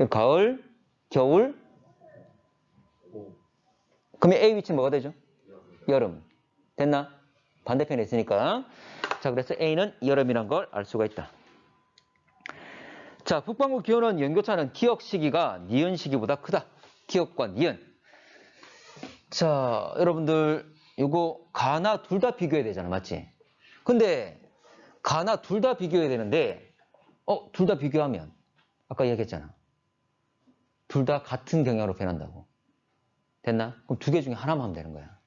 가을, 겨울. 그러면 A 위치는 뭐가 되죠? 여름. 됐나? 반대편에 있으니까. 자, 그래서 A는 여름이란 걸 알 수가 있다. 자, 북반구 기온은 연교차는 기억 시기가 니은 시기보다 크다. 기억과 니은. 자, 여러분들 이거 가나 둘 다 비교해야 되잖아, 맞지? 근데 가나 둘 다 비교해야 되는데 둘 다 비교하면 아까 얘기했잖아. 둘 다 같은 경향으로 변한다고. 됐나? 그럼 두 개 중에 하나만 하면 되는 거야.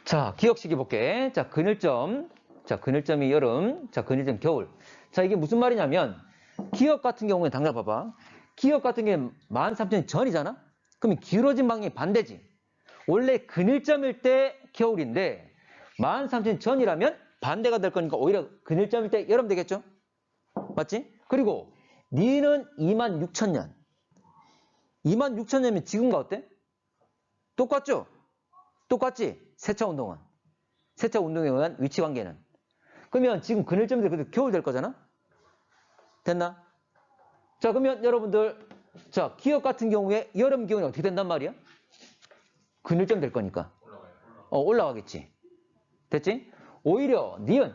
자, 기억 시기 볼게. 자, 그늘점. 자, 그늘점이 여름. 자, 그늘점 겨울. 자, 이게 무슨 말이냐면 기억 같은 경우에 당장 봐봐. 기억 같은 게 13,000년 전이잖아? 그러면 기울어진 방향이 반대지. 원래 그늘점일 때 겨울인데 13,000년 전이라면 반대가 될 거니까 오히려 그늘점일 때 여름 되겠죠? 맞지? 그리고 니는 26,000년. 26,000년이면 지금과 어때? 똑같죠? 똑같지? 세차 운동은. 세차 운동에 의한 위치 관계는. 그러면 지금 그늘점일 때 겨울 될 거잖아? 됐나? 자, 그러면 여러분들, 자, 기억 같은 경우에 여름 기온이 어떻게 된단 말이야? 그늘점 될 거니까. 올라가겠지. 됐지? 오히려 니은.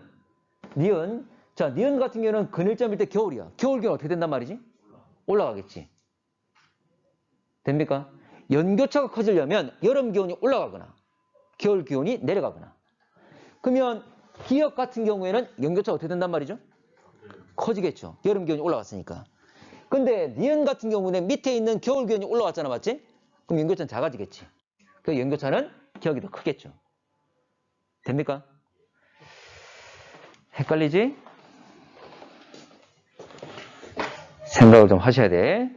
자, 니은 같은 경우는 그늘점일 때 겨울이야. 겨울 기온 어떻게 된단 말이지? 올라가겠지. 됩니까? 연교차가 커지려면 여름 기온이 올라가거나 겨울 기온이 내려가거나. 그러면 기억 같은 경우에는 연교차가 어떻게 된단 말이죠? 커지겠죠. 여름 기온이 올라갔으니까. 근데 니은 같은 경우는 밑에 있는 겨울 기온이 올라왔잖아, 맞지? 그럼 연교차는 작아지겠지. 그 연교차는 기억이 더 크겠죠. 됩니까? 헷갈리지? 생각을 좀 하셔야 돼.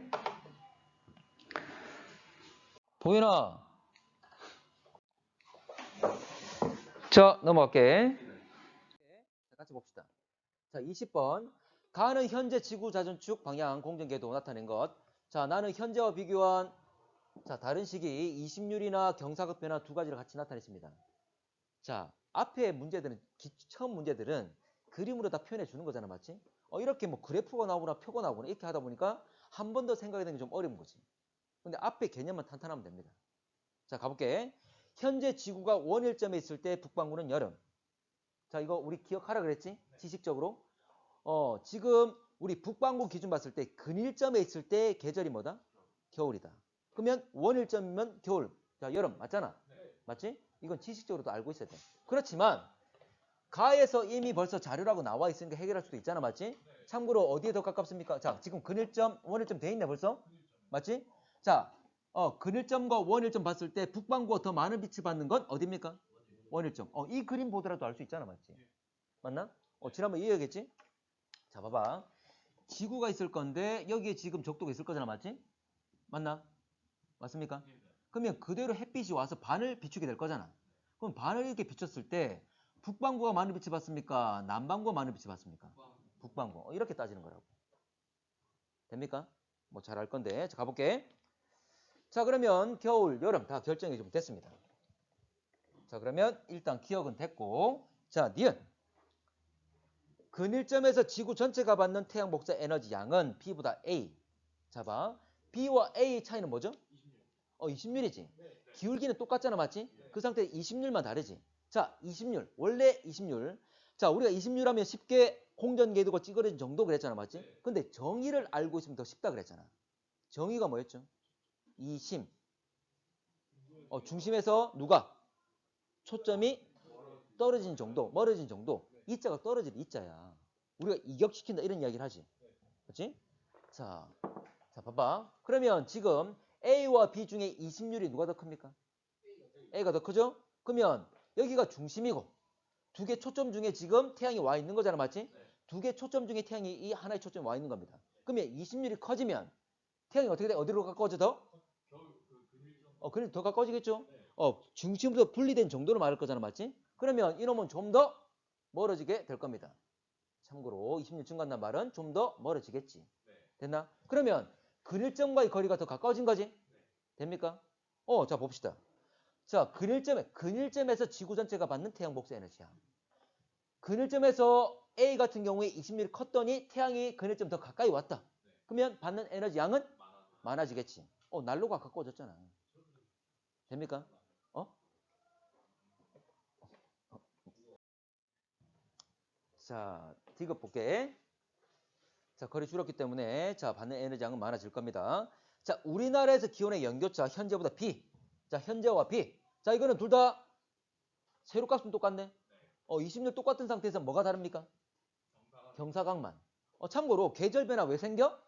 보이나? 자, 넘어갈게. 같이 봅시다. 자, 20번. 가는 현재 지구 자전축 방향 공전궤도 나타낸 것. 자, 나는 현재와 비교한 자, 다른 시기 20률이나 경사급 변화 두 가지를 같이 나타냈습니다. 자, 앞에 문제들은 처음 문제들은 그림으로 다 표현해 주는 거잖아, 맞지? 이렇게 뭐 그래프가 나오거나 표가 나오거나 이렇게 하다 보니까 한 번 더 생각이 되는 게 좀 어려운 거지. 근데 앞에 개념만 탄탄하면 됩니다. 자, 가볼게. 현재 지구가 원일점에 있을 때 북반구는 여름. 자, 이거 우리 기억하라 그랬지? 지식적으로. 지금 우리 북반구 기준 봤을 때 근일점에 있을 때 계절이 뭐다? 겨울이다. 그러면 원일점이면 겨울. 자, 여름 맞잖아. 맞지? 이건 지식적으로도 알고 있어야 돼. 그렇지만 가에서 이미 벌써 자료라고 나와 있으니까 해결할 수도 있잖아. 맞지? 참고로 어디에 더 가깝습니까? 자, 지금 근일점, 원일점 돼 있네 벌써? 맞지? 자, 근일점과 원일점 봤을 때 북반구가 더 많은 빛을 받는 건 어디입니까? 원일점. 이 그림 보더라도 알 수 있잖아. 맞지? 맞나? 지난번 이해하겠지? 자, 봐봐. 지구가 있을 건데 여기에 지금 적도가 있을 거잖아. 맞지? 맞나? 맞습니까? 그러면 그대로 햇빛이 와서 반을 비추게 될 거잖아. 그럼 반을 이렇게 비췄을 때 북반구가 많은 빛을 받습니까? 남반구가 많은 빛을 받습니까? 북반구. 이렇게 따지는 거라고. 됩니까? 뭐 잘 알 건데. 자, 가볼게. 자, 그러면 겨울, 여름 다 결정이 좀 됐습니다. 자, 그러면 일단 기억은 됐고. 자, 니은. 근일점에서 지구 전체가 받는 태양 복사 에너지 양은 B보다 A. 자, 봐. B와 A 차이는 뭐죠? 20률이지. 기울기는 똑같잖아, 맞지? 그 상태에 20률만 다르지. 자, 20률. 원래 20률. 자, 우리가 20률 하면 쉽게 공전궤도가 찌그러진 정도 그랬잖아, 맞지? 근데 정의를 알고 있으면 더 쉽다 그랬잖아. 정의가 뭐였죠? 이심. 중심에서 누가? 초점이 떨어진 정도, 멀어진 정도. 이자가 떨어질 이자야. 우리가 이격시킨다 이런 이야기를 하지. 그렇지? 자, 봐봐. 그러면 지금 A와 B 중에 20률이 누가 더 큽니까? A가 더 크죠? 그러면 여기가 중심이고 두 개 초점 중에 지금 태양이 와 있는 거잖아, 맞지? 두 개 초점 중에 태양이 이 하나의 초점이 와 있는 겁니다. 그러면 20률이 커지면 태양이 어떻게 돼? 어디로 가까워져 더? 그럼 더 가까워지겠죠? 중심부터 분리된 정도로 말할 거잖아, 맞지? 그러면 이놈은 좀 더 멀어지게 될 겁니다. 참고로 20률 증가한다는 말은 좀 더 멀어지겠지. 됐나? 그러면 근일점과의 거리가 더 가까워진 거지? 됩니까? 자 봅시다. 자, 근일점에서 지구 전체가 받는 태양 복수 에너지야. 근일점에서 A 같은 경우에 20률이 컸더니 태양이 근일점 더 가까이 왔다. 그러면 받는 에너지 양은 많아지겠지. 난로가 가까워졌잖아. 됩니까? 자, 디귿 볼게. 자, 거리 줄었기 때문에 자, 받는 에너지 양은 많아질 겁니다. 자, 우리나라에서 기온의 연교차 현재보다 B. 자, 현재와 B. 자, 이거는 둘 다 세로값은 똑같네. 20년 똑같은 상태에서 뭐가 다릅니까? 경사각만. 참고로 계절 변화 왜 생겨?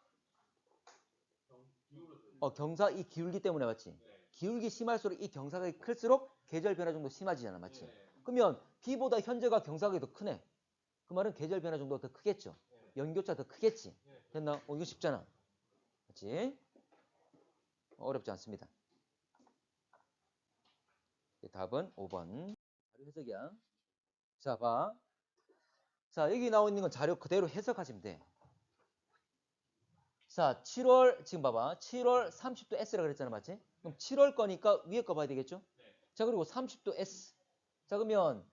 경사 이 기울기 때문에 맞지? 기울기 심할수록 이 경사각이 클수록 계절 변화 정도 심해지잖아, 맞지? 그러면 B보다 현재가 경사각이 더 크네. 그 말은 계절 변화 정도가 더 크겠죠. 연교차 더 크겠지. 됐나? 이거 쉽잖아. 맞지? 어렵지 않습니다. 답은 5번. 자료 해석이야. 자, 봐. 자, 여기 나와 있는 건 자료 그대로 해석하시면 돼. 자, 7월, 지금 봐봐. 7월 30도 S라 그랬잖아, 맞지? 그럼 7월 거니까 위에 거 봐야 되겠죠? 자, 그리고 30도 S. 자, 그러면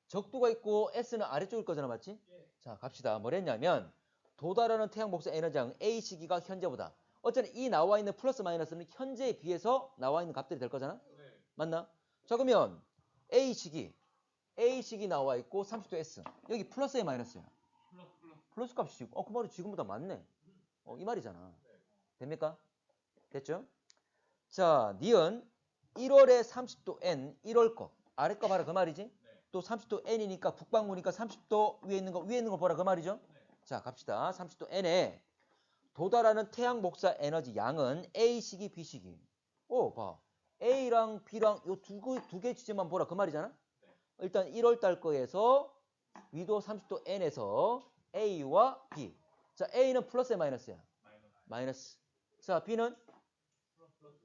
적도가 있고 S는 아래쪽일 거잖아, 맞지? 자, 갑시다. 뭐랬냐면, 도달하는 태양 복사 에너지량 A 시기가 현재보다. 어차피 이 나와 있는 플러스 마이너스는 현재에 비해서 나와 있는 값들이 될 거잖아? 맞나? 자, 그러면 A 시기 나와 있고 30도 S. 여기 플러스에 마이너스야. 플러스 값이 지금, 그 말이 지금보다 많네. 이 말이잖아. 됩니까? 됐죠? 자, 니은 1월에 30도 N, 1월 거. 아래 거 봐라 그 말이지? 또 30도 N이니까 북반구니까 30도 위에 있는 거 보라 그 말이죠? 자, 갑시다. 30도 N에 도달하는 태양 복사 에너지 양은 A 시기, B 시기. 봐. A랑 B랑 요 두 개 지점만 보라 그 말이잖아? 일단 1월 달 거에서 위도 30도 N에서 A와 B. 자, A는 플러스에 마이너스야. 마이너스. 자, B는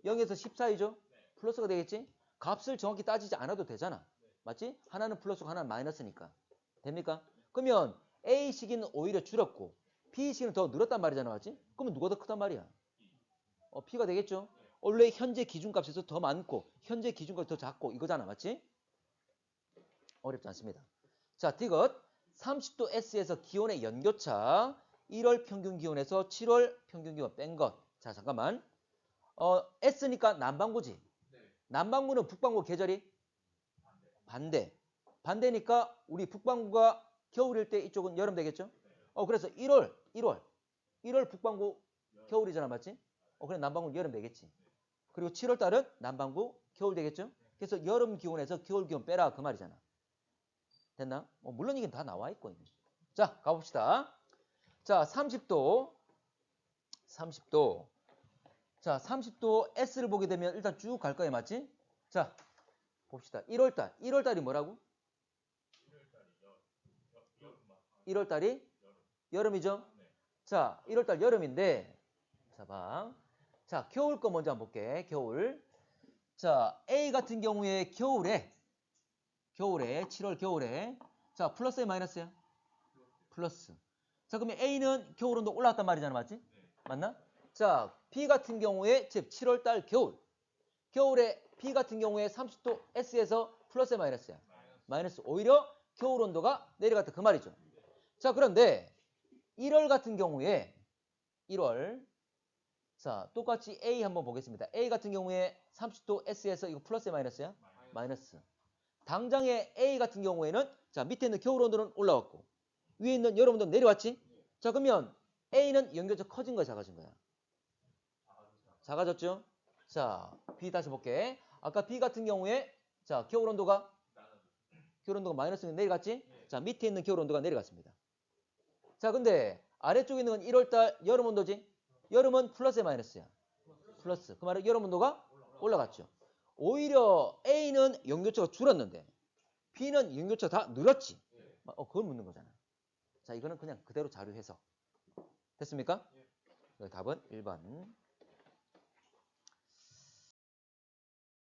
0에서 10 사이죠? 플러스가 되겠지? 값을 정확히 따지지 않아도 되잖아. 맞지? 하나는 플러스고 하나는 마이너스니까. 됩니까? 그러면 A 시기는 오히려 줄었고 B 시기는 더 늘었단 말이잖아. 맞지? 그러면 누가 더 크단 말이야? B가 되겠죠? 원래 현재 기준값에서 더 많고 현재 기준값이 더 작고 이거잖아. 맞지? 어렵지 않습니다. 자, 디귿 30도 S에서 기온의 연교차 1월 평균 기온에서 7월 평균 기온 뺀 것. 자, 잠깐만. S니까 남반구지. 남반구는 북반구 계절이 반대. 반대니까 우리 북반구가 겨울일 때 이쪽은 여름 되겠죠? 그래서 1월 북반구 겨울이잖아, 맞지? 그래 남반구 여름 되겠지. 그리고 7월 달은 남반구 겨울 되겠죠? 그래서 여름 기온에서 겨울 기온 빼라 그 말이잖아. 됐나? 물론 이게 다 나와 있고. 자, 가봅시다. 자, 30도. 자, 30도 S를 보게 되면 일단 쭉 갈 거예요, 맞지? 자, 봅시다. 1월달이 뭐라고? 1월달이 여름이죠? 자, 1월달 여름인데, 자, 봐. 자, 겨울 거 먼저 한번 볼게. 겨울. 자, A 같은 경우에 겨울에, 7월 겨울에. 자, 플러스야, 마이너스야? 플러스. 자, 그러면 A는 겨울 온도 올라왔단 말이잖아, 맞지? 맞나? 자, B 같은 경우에, 즉 7월달 겨울에 B 같은 경우에 30도 S에서 플러스야, 마이너스야? 마이너스. 오히려 겨울 온도가 내려갔다 그 말이죠. 자, 그런데 1월 같은 경우에 1월 자, 똑같이 A 한번 보겠습니다. A 같은 경우에 30도 S에서 이거 플러스야 마이너스야? 마이너스. 당장의 A 같은 경우에는 자, 밑에 있는 겨울 온도는 올라왔고 위에 있는 여름 온도는 내려왔지? 자, 그러면 A는 연결적 커진 거야, 작아진 거야? 작아졌죠? 자, B 다시 볼게. 아까 B 같은 경우에 자, 겨울 온도가 마이너스는 내려갔지? 자, 밑에 있는 겨울 온도가 내려갔습니다. 자, 근데 아래쪽에 있는 건 1월달 여름 온도지? 여름은 플러스야 마이너스야? 플러스. 그 말은 여름 온도가 올라갔죠. 오히려 A는 연결처가 줄었는데 B는 연결처가 다 늘었지. 그걸 묻는 거잖아. 자, 이거는 그냥 그대로 자료 해석. 됐습니까? 답은 1번.